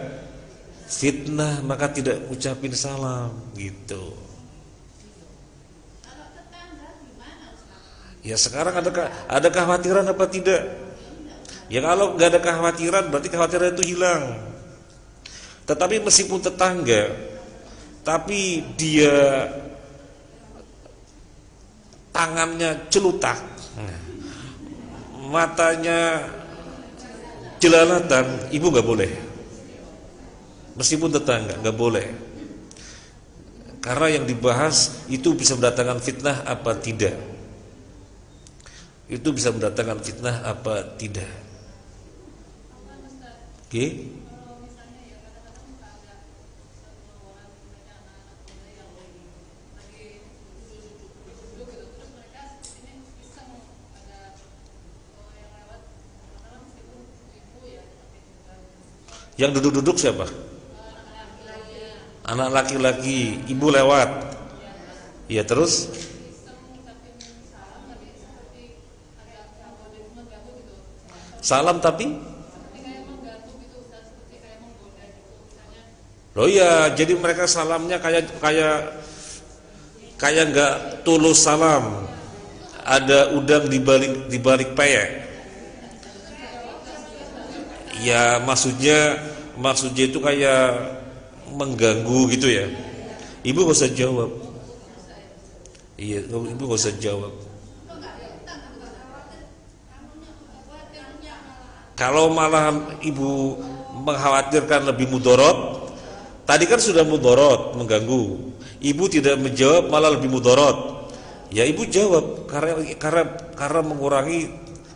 fitnah, maka tidak ucapin salam gitu. Ya sekarang ada kekhawatiran apa tidak? Ya kalau nggak ada kekhawatiran berarti kekhawatiran itu hilang. Tetapi meskipun tetangga, tapi dia tangannya celutak, matanya jelalatan, ibu nggak boleh. Meskipun tetangga nggak boleh. Karena yang dibahas itu bisa mendatangkan fitnah apa tidak. Itu bisa mendatangkan fitnah apa tidak. Oke? Yang duduk-duduk siapa? Anak laki-laki, ibu lewat. Ya terus? Salam tapi? Loh iya, jadi mereka salamnya kayak nggak tulus salam. Ada udang di balik peyek. Ya maksudnya itu kayak mengganggu gitu ya. Ibu gak usah jawab. Iya, ibu gak usah jawab. Kalau malah ibu mengkhawatirkan lebih mudorot, tadi kan sudah mudorot, mengganggu. Ibu tidak menjawab malah lebih mudorot. Ya ibu jawab karena mengurangi,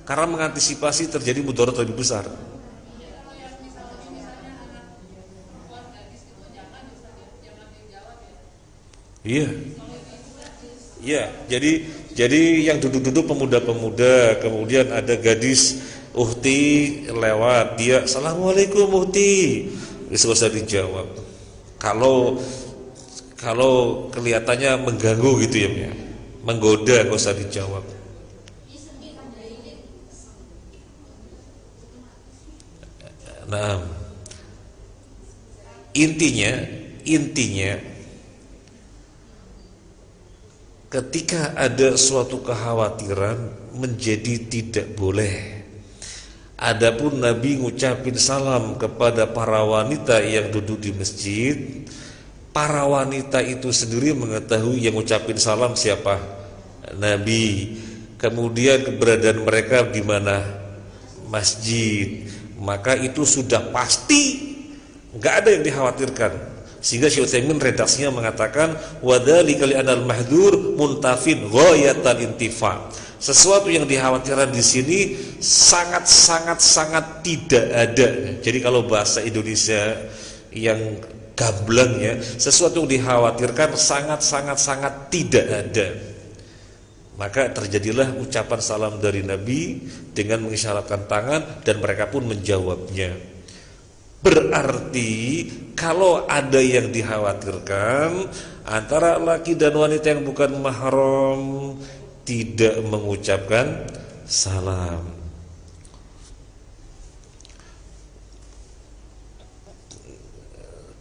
karena mengantisipasi terjadi mudorot lebih besar. Iya. Iya, jadi yang duduk-duduk pemuda-pemuda, kemudian ada gadis uhti lewat, dia assalamualaikum uhti, bisa usah dijawab. Kalau kelihatannya mengganggu gitu ya, menggoda, gak usah dijawab. Nah, intinya ketika ada suatu kekhawatiran menjadi tidak boleh. Adapun Nabi ngucapin salam kepada para wanita yang duduk di masjid, para wanita itu sendiri mengetahui yang ngucapin salam siapa? Nabi. Kemudian keberadaan mereka di mana? Masjid. Maka itu sudah pasti nggak ada yang dikhawatirkan. Sehingga Syekh Utsaimin redaksinya mengatakan wadzalika li anal mahdzur muntafin ghayatan intifa. Sesuatu yang dikhawatirkan di sini sangat tidak ada. Jadi kalau bahasa Indonesia yang gamblang ya, sesuatu yang dikhawatirkan sangat tidak ada. Maka terjadilah ucapan salam dari Nabi dengan mengisyaratkan tangan dan mereka pun menjawabnya. Berarti kalau ada yang dikhawatirkan antara laki dan wanita yang bukan mahram tidak mengucapkan salam.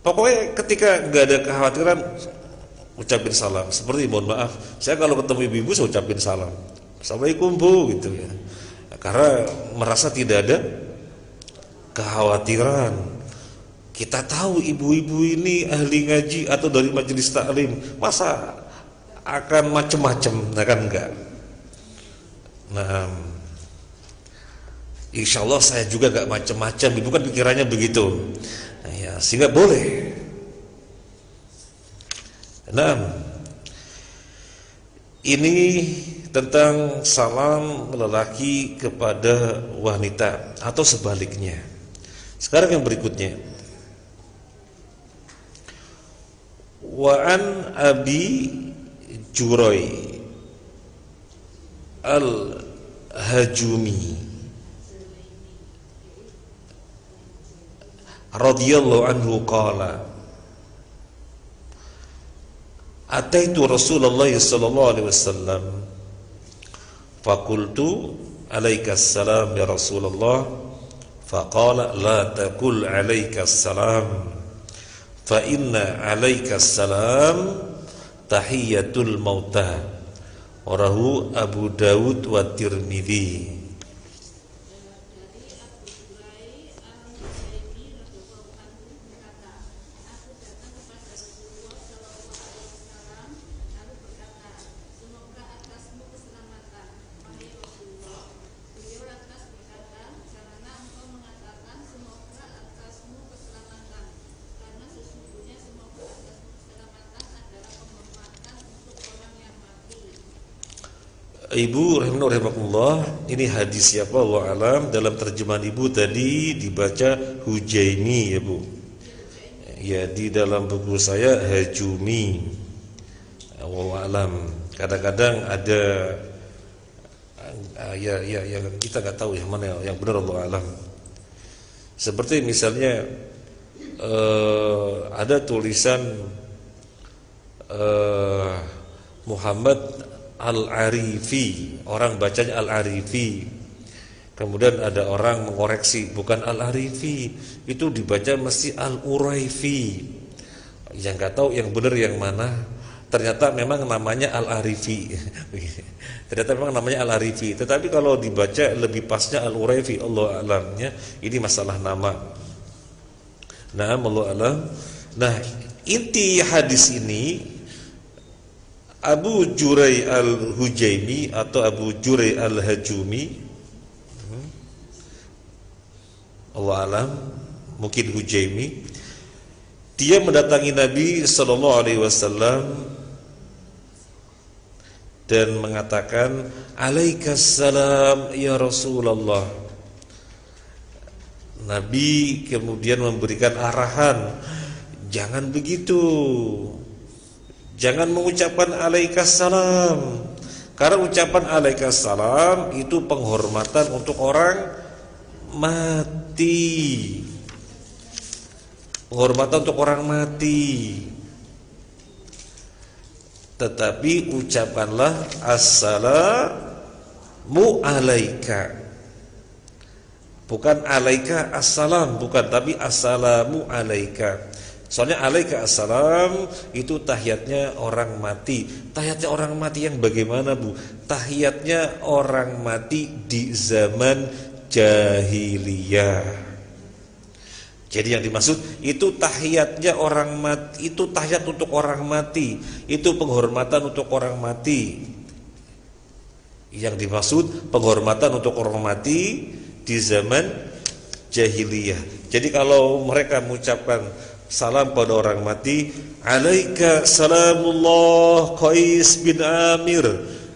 Pokoknya ketika nggak ada kekhawatiran ucapin salam. Seperti mohon maaf, saya kalau ketemu ibu-ibu saya ucapin salam, assalamualaikum bu gitu ya. Karena merasa tidak ada kekhawatiran. Kita tahu ibu-ibu ini ahli ngaji atau dari majelis taklim, masa akan macam-macam? Nah kan enggak. Nah, insya Allah saya juga enggak macam-macam. Ibu kan pikirannya begitu. Nah, ya, sehingga boleh. Nah, ini tentang salam lelaki kepada wanita atau sebaliknya. Sekarang yang berikutnya. Wa an Abi Juroy Al-Hajumi radhiyallahu anhu qala ataitu Rasulullah sallallahu alaihi wasallam faqultu alaikas salam ya Rasulullah faqala la taqul alaikas salam fa inna alaikas salam tahiyatul mautah rawahu Abu Dawud wa Tirmidzi. Ibu rahimahullah, ini hadis siapa Allah alam. Dalam terjemahan ibu tadi dibaca Hujaimi ya Bu. Ya di dalam buku saya Hajumi. Allah alam. Kadang-kadang ada ya kita nggak tahu yang mana yang benar, Allah alam. Seperti misalnya ada tulisan Muhammad Al-Arifi, orang bacanya Al-Arifi. Kemudian ada orang mengoreksi, bukan Al-Arifi, itu dibaca mesti Al-Uraifi. Yang nggak tahu yang benar yang mana. Ternyata memang namanya Al-Arifi. Ternyata memang namanya Al-Arifi. Tetapi kalau dibaca lebih pasnya Al-Uraifi, Allah alamnya. Ini masalah nama. Nah, Allah alam. Nah, inti hadis ini Abu Jurai al-Hujaimi atau Abu Jurai al-Hajumi, Allah alam, mungkin Hujaimi, dia mendatangi Nabi sallallahu alaihi wasallam dan mengatakan, "Alaikassalam ya Rasulullah." Nabi kemudian memberikan arahan, jangan begitu. Jangan mengucapkan alaikassalam, karena ucapan alaikassalam itu penghormatan untuk orang mati. Penghormatan untuk orang mati. Tetapi ucapkanlah assalamu alaika. Bukan alaika assalam, bukan, tapi assalamu alaika. Soalnya alaika assalam itu tahiyatnya orang mati. Tahiyatnya orang mati yang bagaimana Bu? Tahiyatnya orang mati di zaman jahiliyah. Jadi yang dimaksud itu tahiyatnya orang mati, itu tahiyat untuk orang mati, itu penghormatan untuk orang mati. Yang dimaksud penghormatan untuk orang mati di zaman jahiliyah. Jadi kalau mereka mengucapkan salam pada orang mati, alaika salamullah Qais bin Amir,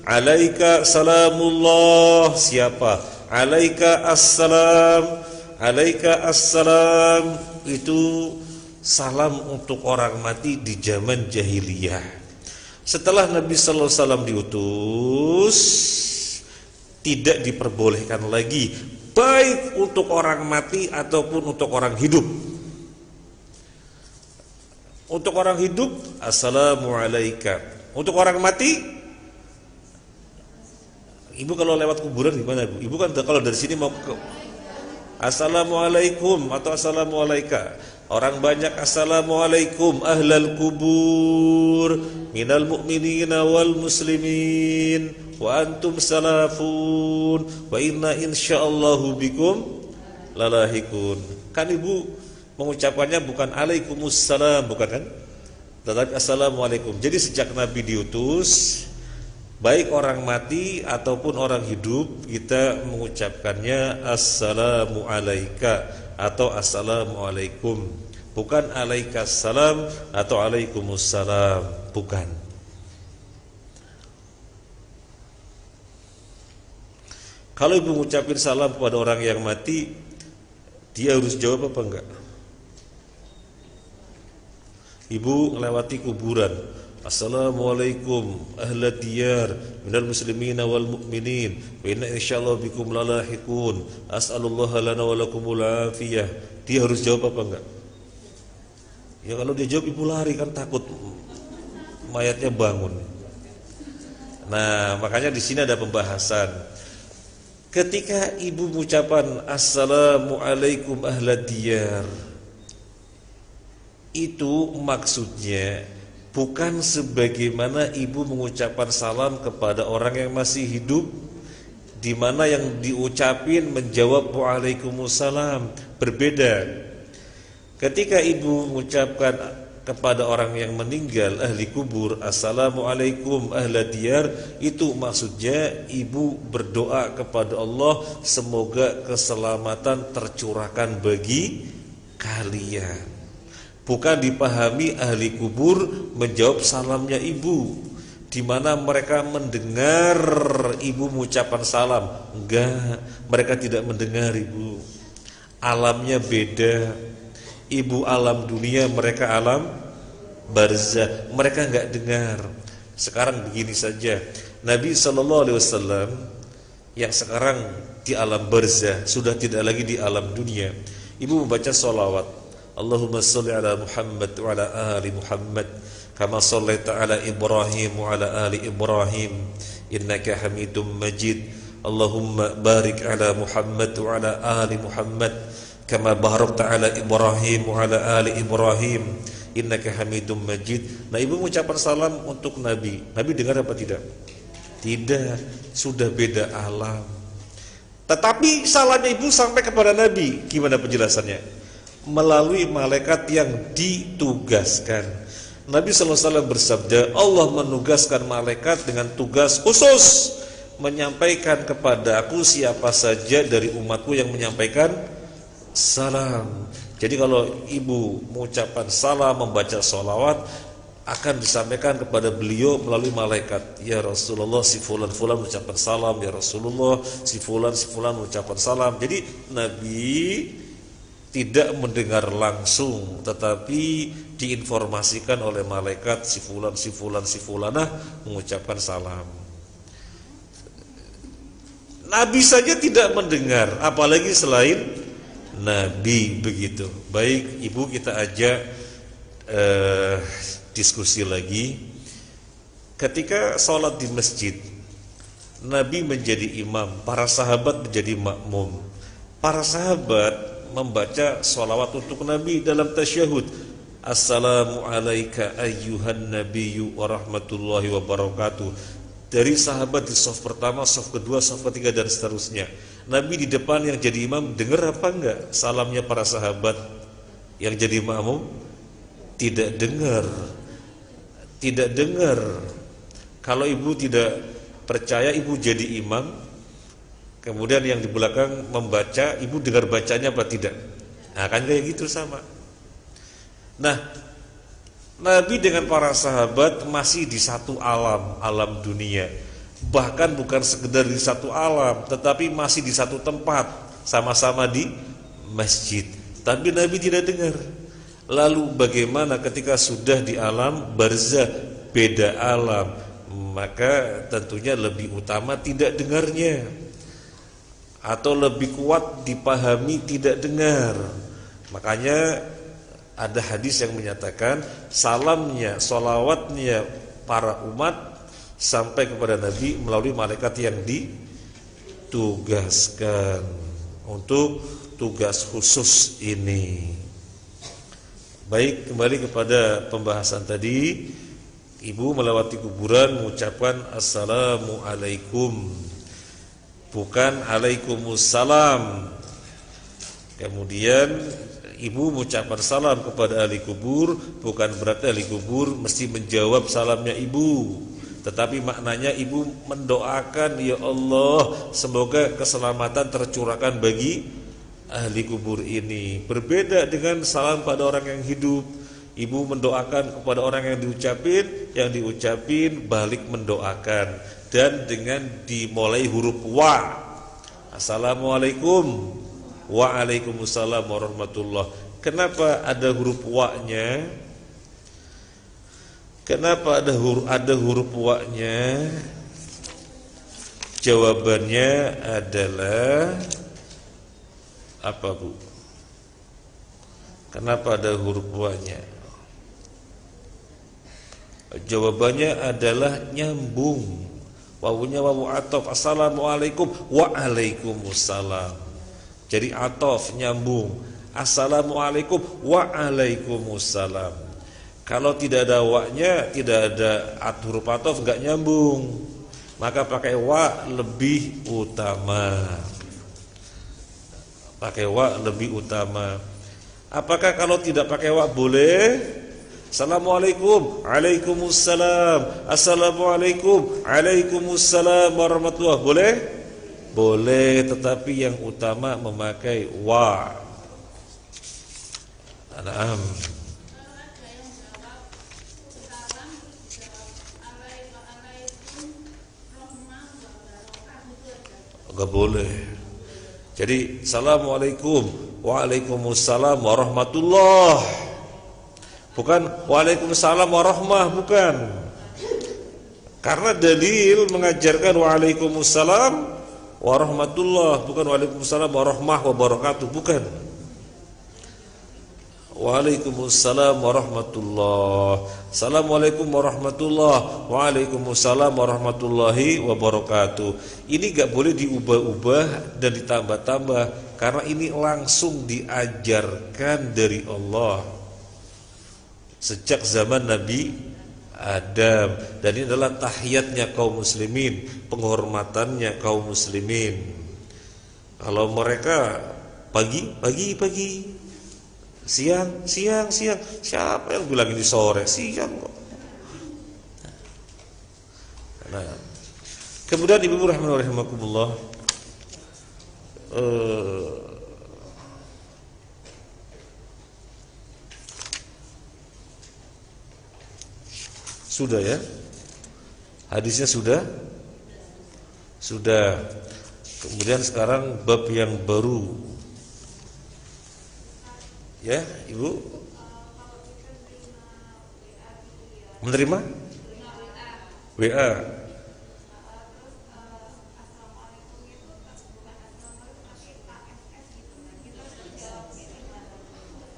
alaika salamullah siapa, alaika assalam, alaika assalam, itu salam untuk orang mati di zaman jahiliyah. Setelah Nabi sallallahu alaihi wasallam diutus, tidak diperbolehkan lagi baik untuk orang mati ataupun untuk orang hidup. Untuk orang hidup, assalamualaikum. Untuk orang mati, ibu kalau lewat kuburan gimana Bu? Ibu kan kalau dari sini mau ke assalamualaikum atau assalamualaikum. Orang banyak assalamualaikum ahlal kubur minal mu'minina wal muslimin wa antum salafun wa inna insyaallahu bikum lalahikun. Kan ibu mengucapkannya bukan alaikumussalam, bukan kan? Tetapi assalamualaikum. Jadi sejak Nabi diutus, baik orang mati ataupun orang hidup, kita mengucapkannya assalamu alaika atau assalamualaikum, bukan alaikassalam atau alaikumussalam, bukan. Kalau ibu mengucapkan salam kepada orang yang mati, dia harus jawab apa enggak? Ibu melewati kuburan, Assalamualaikum ahla diyar minal muslimina wal mu'minin wa inna insyaallah bikum lalahiqun as'alullaha lana wa lakumul afiyah. Dia harus jawab apa enggak? Ya kalau dia jawab ibu lari, kan takut mayatnya bangun. Nah, makanya di sini ada pembahasan. Ketika ibu mengucapkan Assalamualaikum ahla diyar, itu maksudnya bukan sebagaimana ibu mengucapkan salam kepada orang yang masih hidup, di mana yang diucapin menjawab Waalaikumsalam. Berbeda. Ketika ibu mengucapkan kepada orang yang meninggal, ahli kubur, Assalamualaikum ahla diyar, itu maksudnya ibu berdoa kepada Allah semoga keselamatan tercurahkan bagi kalian. Bukan dipahami ahli kubur menjawab salamnya ibu, di mana mereka mendengar ibu mengucapkan salam. Enggak, mereka tidak mendengar ibu. Alamnya beda. Ibu alam dunia, mereka alam barzah. Mereka enggak dengar. Sekarang begini saja, Nabi SAW yang sekarang di alam barzah, sudah tidak lagi di alam dunia. Ibu membaca sholawat, Allahumma sholli ala Muhammad wa ala ali Muhammad kama shallaita ala Ibrahim wa ala ali Ibrahim innaka Hamidum Majid. Allahumma barik ala Muhammad wa ala ali Muhammad kama barakta ala Ibrahim wa ala ali Ibrahim innaka Hamidum Majid. Nah, ibu mengucapkan salam untuk Nabi. Nabi dengar apa tidak? Tidak, sudah beda alam. Tetapi salamnya ibu sampai kepada Nabi. Gimana penjelasannya? Melalui malaikat yang ditugaskan. Nabi SAW bersabda, Allah menugaskan malaikat dengan tugas khusus, menyampaikan kepada aku siapa saja dari umatku yang menyampaikan salam. Jadi kalau ibu mengucapkan salam, membaca sholawat, akan disampaikan kepada beliau melalui malaikat. Ya Rasulullah, si fulan mengucapkan salam. Ya Rasulullah, si fulan mengucapkan salam. Jadi Nabi tidak mendengar langsung, tetapi diinformasikan oleh malaikat si fulanah mengucapkan salam. Nabi saja tidak mendengar, apalagi selain Nabi, begitu. Baik, ibu, kita ajak diskusi lagi. Ketika sholat di masjid, Nabi menjadi imam, para sahabat menjadi makmum. Para sahabat membaca sholawat untuk Nabi dalam tasyahud. Assalamu alayka ayyuhan nabiyyu wa rahmatullahi wa barakatuh. Dari sahabat di shaf pertama, shaf kedua, shaf ketiga, dan seterusnya. Nabi di depan yang jadi imam dengar apa enggak salamnya para sahabat? Yang jadi makmum tidak dengar. Tidak dengar. Kalau ibu tidak percaya, ibu jadi imam, kemudian yang di belakang membaca, ibu dengar bacanya apa tidak? Nah, kan kayak gitu sama. Nah, Nabi dengan para sahabat masih di satu alam, alam dunia. Bahkan bukan sekedar di satu alam, tetapi masih di satu tempat, sama-sama di masjid. Tapi Nabi tidak dengar. Lalu bagaimana ketika sudah di alam barzah, beda alam? Maka tentunya lebih utama tidak dengarnya, atau lebih kuat dipahami tidak dengar. Makanya ada hadis yang menyatakan salamnya, sholawatnya para umat sampai kepada Nabi melalui malaikat yang ditugaskan untuk tugas khusus ini. Baik, kembali kepada pembahasan tadi. Ibu melewati kuburan mengucapkan Assalamualaikum, bukan Alaikumussalam. Kemudian ibu mengucapkan salam kepada ahli kubur, bukan berarti ahli kubur mesti menjawab salamnya ibu, tetapi maknanya ibu mendoakan, ya Allah, semoga keselamatan tercurahkan bagi ahli kubur ini. Berbeda dengan salam pada orang yang hidup. Ibu mendoakan kepada orang yang diucapin balik mendoakan, dan dengan dimulai huruf wa. Assalamualaikum, waalaikumsalam warahmatullah. Kenapa ada huruf wa-nya? Kenapa ada huruf wa-nya? Jawabannya adalah apa, Bu? Kenapa ada huruf wa-nya? Jawabannya adalah nyambung. Wawunya wawu atof. Assalamualaikum, waalaikumsalam. Jadi atof nyambung. Assalamualaikum, waalaikumsalam. Kalau tidak ada wa-nya, tidak ada huruf atof, enggak nyambung. Maka pakai wa lebih utama. Pakai wa lebih utama. Apakah kalau tidak pakai wa boleh? Assalamualaikum, waalaikumsalam. Assalamualaikum, waalaikumsalam warahmatullahi. Boleh? Boleh, tetapi yang utama memakai wa. Naam. Enggak boleh. Jadi assalamualaikum, waalaikumsalam warahmatullah. Bukan waalaikumsalam warahmah, bukan. Karena dalil mengajarkan waalaikumsalam warahmatullah, bukan waalaikumsalam warahmah wabarakatuh, bukan. Waalaikumsalam warahmatullah. Assalamualaikum warahmatullah. Waalaikumsalam warahmatullahi wabarakatuh. Ini gak boleh diubah-ubah dan ditambah-tambah, karena ini langsung diajarkan dari Allah sejak zaman Nabi Adam, dan ini adalah tahiyatnya kaum muslimin, penghormatannya kaum muslimin. Kalau mereka pagi, siang, siapa yang bilang ini sore? Siang kok. Nah, kemudian ibu rahimakumullah, sudah ya, hadisnya sudah. Kemudian sekarang bab yang baru, ya ibu, menerima WA.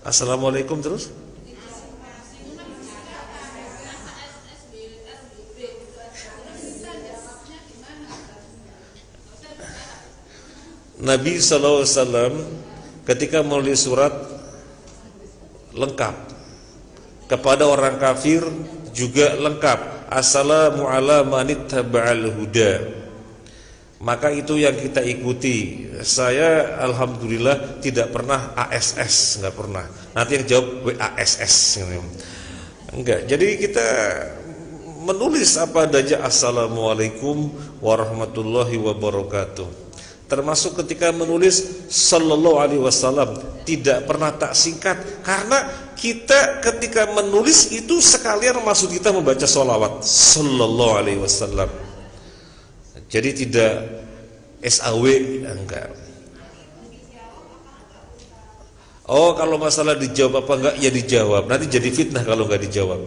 Assalamualaikum terus. Nabi SAW ketika menulis surat lengkap, kepada orang kafir juga lengkap. Assalamu ala manittaba'al huda. Maka itu yang kita ikuti. Saya alhamdulillah tidak pernah ASS, enggak pernah. Nanti yang jawab WASS. Enggak. Jadi kita menulis apa adanya, assalamualaikum warahmatullahi wabarakatuh. Termasuk ketika menulis sallallahu alaihi wasallam, tidak pernah tak singkat, karena kita ketika menulis itu sekalian maksud kita membaca sholawat sallallahu alaihi wasallam. Jadi tidak SAW, enggak. Oh, kalau masalah dijawab apa enggak, ya dijawab. Nanti jadi fitnah kalau enggak dijawab.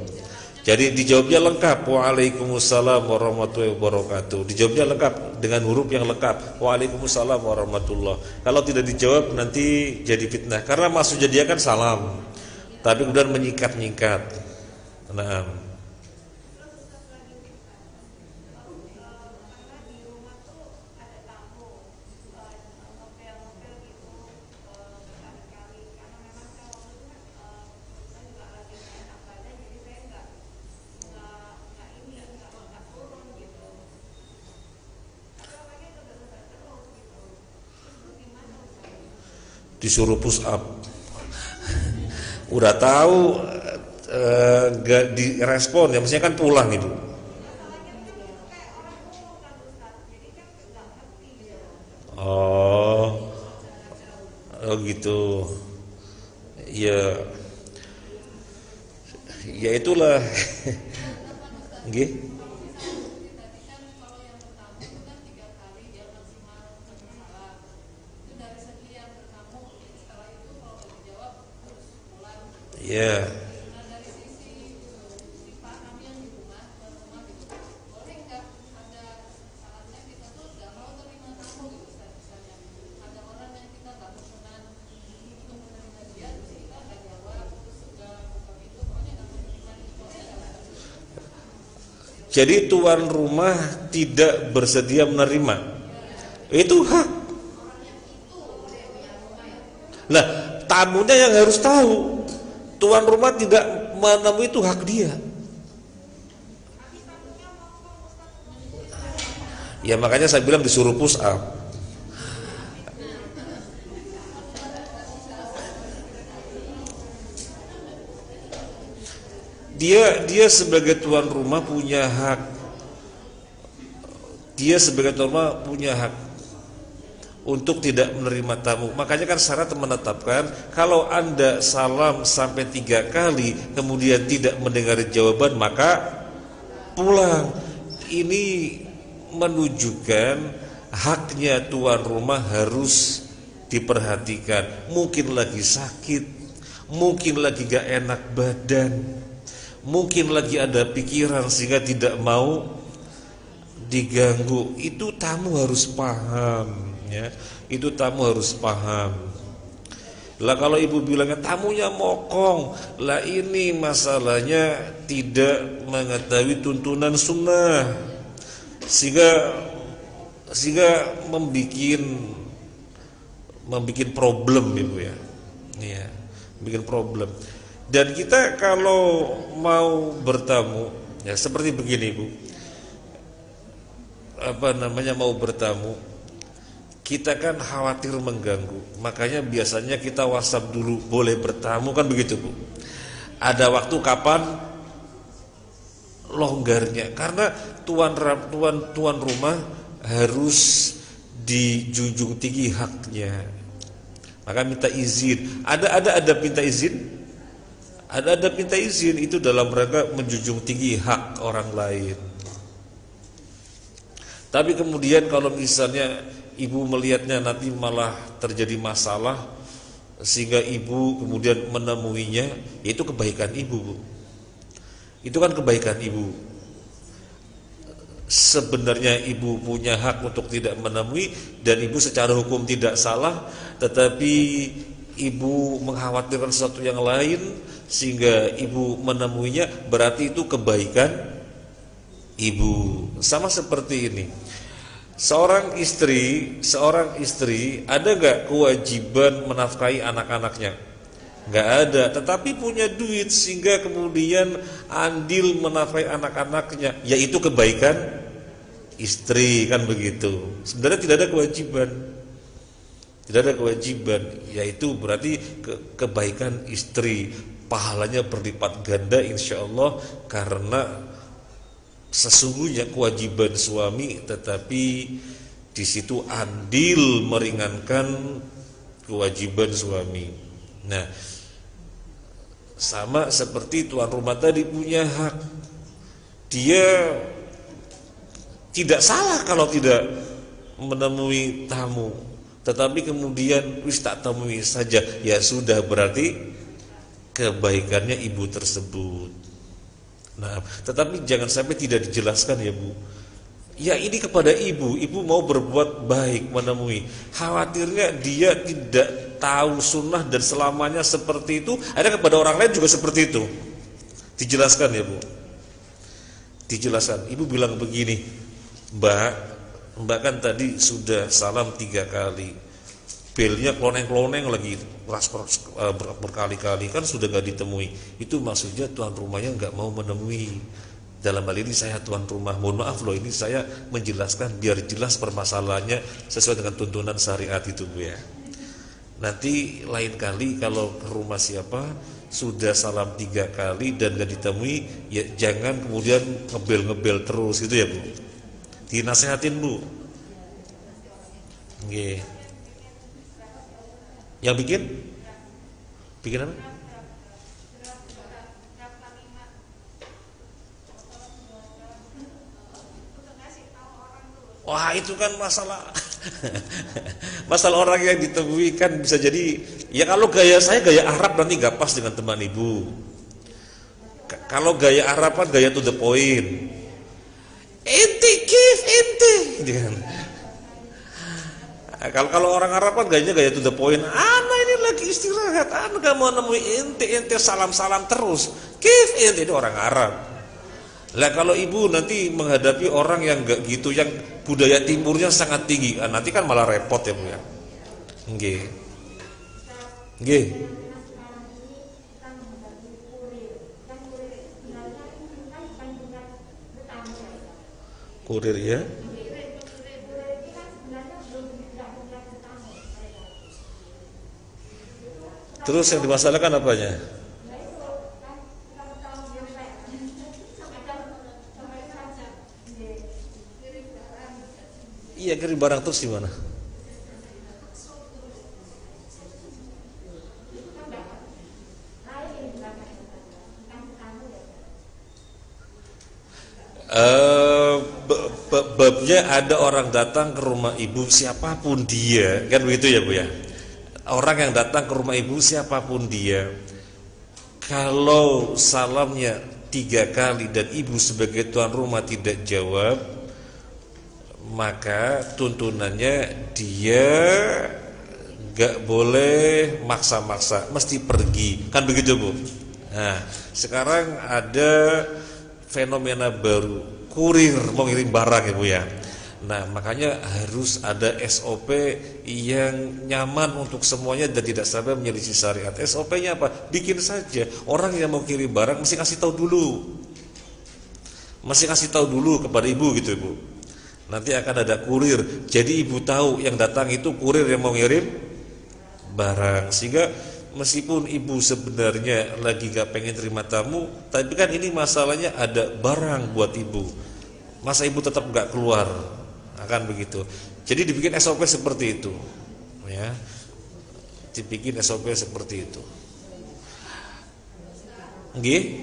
Jadi dijawabnya lengkap, waalaikumsalam warahmatullahi wabarakatuh. Dijawabnya lengkap dengan huruf yang lengkap, waalaikumsalam warahmatullahi. Kalau tidak dijawab nanti jadi fitnah, karena maksudnya dia kan salam, tapi kemudian menyikat-nyikat. Nah, disuruh push up, udah tahu nggak direspon, ya mestinya kan pulang itu. Oh gitu, ya itulah. Nggih. Ya. Jadi tuan rumah tidak bersedia menerima, itu hak. Nah, tamunya yang harus tahu tuan rumah tidak menemui itu hak dia. Ya makanya saya bilang disuruh push up. Dia sebagai tuan rumah punya hak. Dia sebagai tuan rumah punya hak untuk tidak menerima tamu. Makanya kan syarat menetapkan kalau Anda salam sampai 3 kali kemudian tidak mendengar jawaban maka pulang. Ini menunjukkan haknya tuan rumah harus diperhatikan. Mungkin lagi sakit, mungkin lagi gak enak badan, mungkin lagi ada pikiran sehingga tidak mau diganggu. Itu tamu harus paham ya. Itu tamu harus paham. Lah kalau ibu bilangnya tamunya mokong, lah ini masalahnya tidak mengetahui tuntunan sunnah, sehingga membikin problem ibu ya. Iya, bikin problem. Dan kita kalau mau bertamu ya seperti begini ibu, mau bertamu, kita kan khawatir mengganggu, makanya biasanya kita WhatsApp dulu boleh bertamu kan begitu bu. Ada waktu kapan longgarnya, karena tuan rumah harus dijunjung tinggi haknya, maka minta izin. Ada minta izin, ada minta izin itu dalam rangka menjunjung tinggi hak orang lain. Tapi kemudian kalau misalnya ibu melihatnya nanti malah terjadi masalah sehingga ibu kemudian menemuinya, itu kebaikan ibu bu. Itu kan kebaikan ibu. Sebenarnya ibu punya hak untuk tidak menemui dan ibu secara hukum tidak salah, tetapi ibu mengkhawatirkan sesuatu yang lain sehingga ibu menemuinya, berarti itu kebaikan ibu. Sama seperti ini. Seorang istri ada gak kewajiban menafkahi anak-anaknya? Gak ada, tetapi punya duit sehingga kemudian andil menafkahi anak-anaknya, yaitu kebaikan istri kan begitu. Sebenarnya tidak ada kewajiban, yaitu berarti kebaikan istri, pahalanya berlipat ganda insyaallah, karena sesungguhnya kewajiban suami, tetapi di situ andil meringankan kewajiban suami. Nah, sama seperti tuan rumah tadi punya hak. Dia tidak salah kalau tidak menemui tamu, tetapi kemudian wis tak temui saja, ya sudah, berarti kebaikannya ibu tersebut. Nah, tetapi jangan sampai tidak dijelaskan ya bu. Ya ini kepada ibu mau berbuat baik menemui, khawatirnya dia tidak tahu sunnah dan selamanya seperti itu, ada kepada orang lain juga seperti itu. Dijelaskan ya bu. Dijelaskan. Ibu bilang begini, Mbak kan tadi sudah salam 3 kali, belnya kloneng-kloneng lagi berkali-kali, kan sudah gak ditemui. Itu maksudnya tuan rumahnya gak mau menemui. Dalam hal ini saya tuan rumah, mohon maaf loh, ini saya menjelaskan biar jelas permasalahannya sesuai dengan tuntunan syariat itu bu ya. Nanti lain kali kalau ke rumah siapa sudah salam 3 kali dan gak ditemui, ya jangan kemudian ngebel-ngebel terus gitu ya bu. Dinasehatin bu. Nggih. Yang bikin apa? Wah itu kan masalah masalah orang yang ditemui kan bisa jadi, ya kalau gaya saya gaya Arab nanti gak pas dengan teman ibu. Kalau gaya Arab kan gaya to the point, inti kif inti kan. Kalau orang Arab kan gayanya gaya to the point, anak ini lagi istirahat, anak gak mau nemuin inti salam-salam terus, kif inti, itu orang Arab. Lah kalau ibu nanti menghadapi orang yang enggak gitu, yang budaya timurnya sangat tinggi, nanti kan malah repot ya Bu ya. Nggih. Nggih. Kurir ya. Terus yang dimasalahkan apanya? Iya, kirim barang terus gimana? Babnya ada orang datang ke rumah ibu siapapun dia, kan begitu ya Bu ya. Orang yang datang ke rumah ibu siapapun dia, kalau salamnya 3 kali dan ibu sebagai tuan rumah tidak jawab, maka tuntunannya dia gak boleh maksa-maksa, mesti pergi, kan begitu Bu. Nah, sekarang ada fenomena baru, kurir mau ngirim barang ya Bu ya. Nah, makanya harus ada SOP yang nyaman untuk semuanya dan tidak sampai menyelisih syariat. SOP-nya apa? Bikin saja. Orang yang mau kirim barang mesti kasih tahu dulu. Mesti kasih tahu dulu kepada ibu gitu Bu. Nanti akan ada kurir. Jadi ibu tahu yang datang itu kurir yang mau ngirim barang. Sehingga meskipun ibu sebenarnya lagi gak pengen terima tamu, tapi kan ini masalahnya ada barang buat ibu. Masa ibu tetap gak keluar? Akan begitu. Jadi dibikin SOP seperti itu, ya. Dibikin SOP seperti itu. Nggih?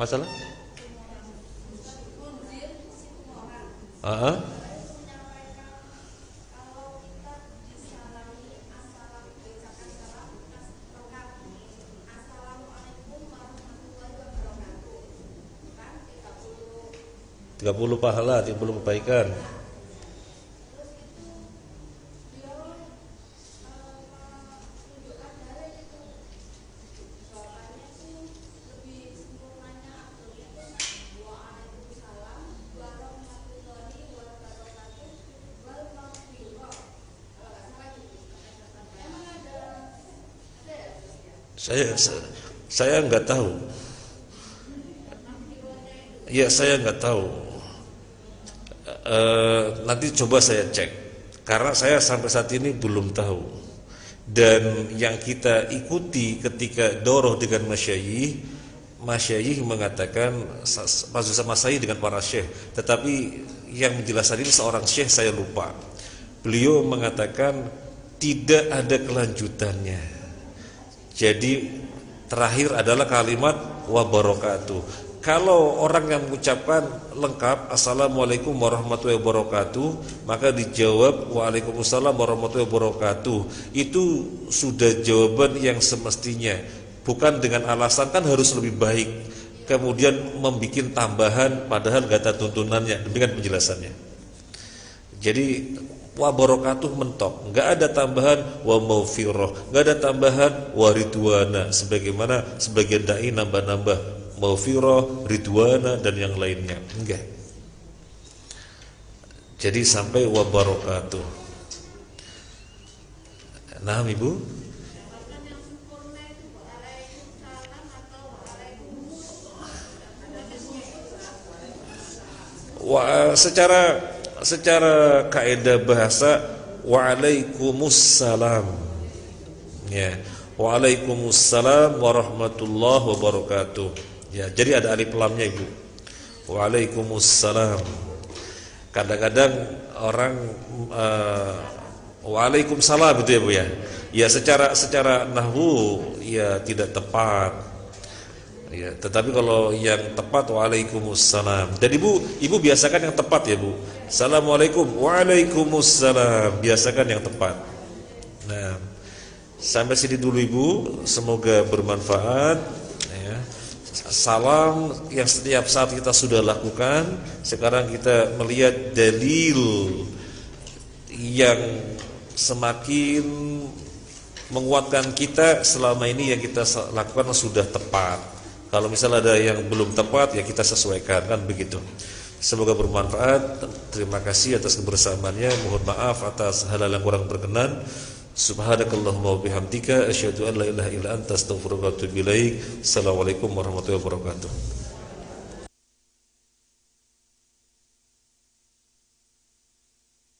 Masalah? Tiga 30 pahala, 30 kebaikan. Saya nggak tahu. Ya, saya nggak tahu. Nanti coba saya cek, karena saya sampai saat ini belum tahu. Dan yang kita ikuti ketika doroh dengan masyayikh mengatakan sama saya dengan para syekh, tetapi yang menjelaskan ini seorang syekh saya lupa. Beliau mengatakan tidak ada kelanjutannya. Jadi terakhir adalah kalimat wa barakatuh. Kalau orang yang mengucapkan lengkap Assalamualaikum warahmatullahi wabarakatuh, maka dijawab Waalaikumsalam warahmatullahi wabarakatuh. Itu sudah jawaban yang semestinya, bukan dengan alasan kan harus lebih baik, kemudian membuat tambahan padahal gak ada tuntunannya. Demikian penjelasannya. Jadi wa barakatuh mentok, nggak ada tambahan wa maufirah, nggak ada tambahan wa ridwana, sebagaimana sebagian dai nambah-nambah maufirah, ridwana dan yang lainnya. Enggak. Jadi sampai wa barakatuh. Nah, Ibu. Secara kaidah bahasa waalaikumsalam, ya, waalaikumsalam warahmatullahi wabarakatuh, ya. Jadi ada alif lamnya Ibu, waalaikumsalam. Kadang-kadang orang waalaikumsalam gitu ya Bu ya. Ya secara nahwu ya tidak tepat. Ya, tetapi kalau yang tepat waalaikumsalam. Dan ibu biasakan yang tepat ya Bu. Assalamualaikum, waalaikumsalam. Biasakan yang tepat. Nah, sampai sini dulu Ibu. Semoga bermanfaat. Ya. Salam yang setiap saat kita sudah lakukan. Sekarang kita melihat dalil yang semakin menguatkan kita selama ini yang kita lakukan sudah tepat. Kalau misalnya ada yang belum tepat, ya kita sesuaikan, kan begitu. Semoga bermanfaat. Terima kasih atas kebersamaannya. Mohon maaf atas hal-hal yang kurang berkenan. Subhanakallahumma wa bihamdika asyhadu an la ilaha illa anta astaghfiruka wa atubu ilaik. Assalamualaikum warahmatullahi wabarakatuh.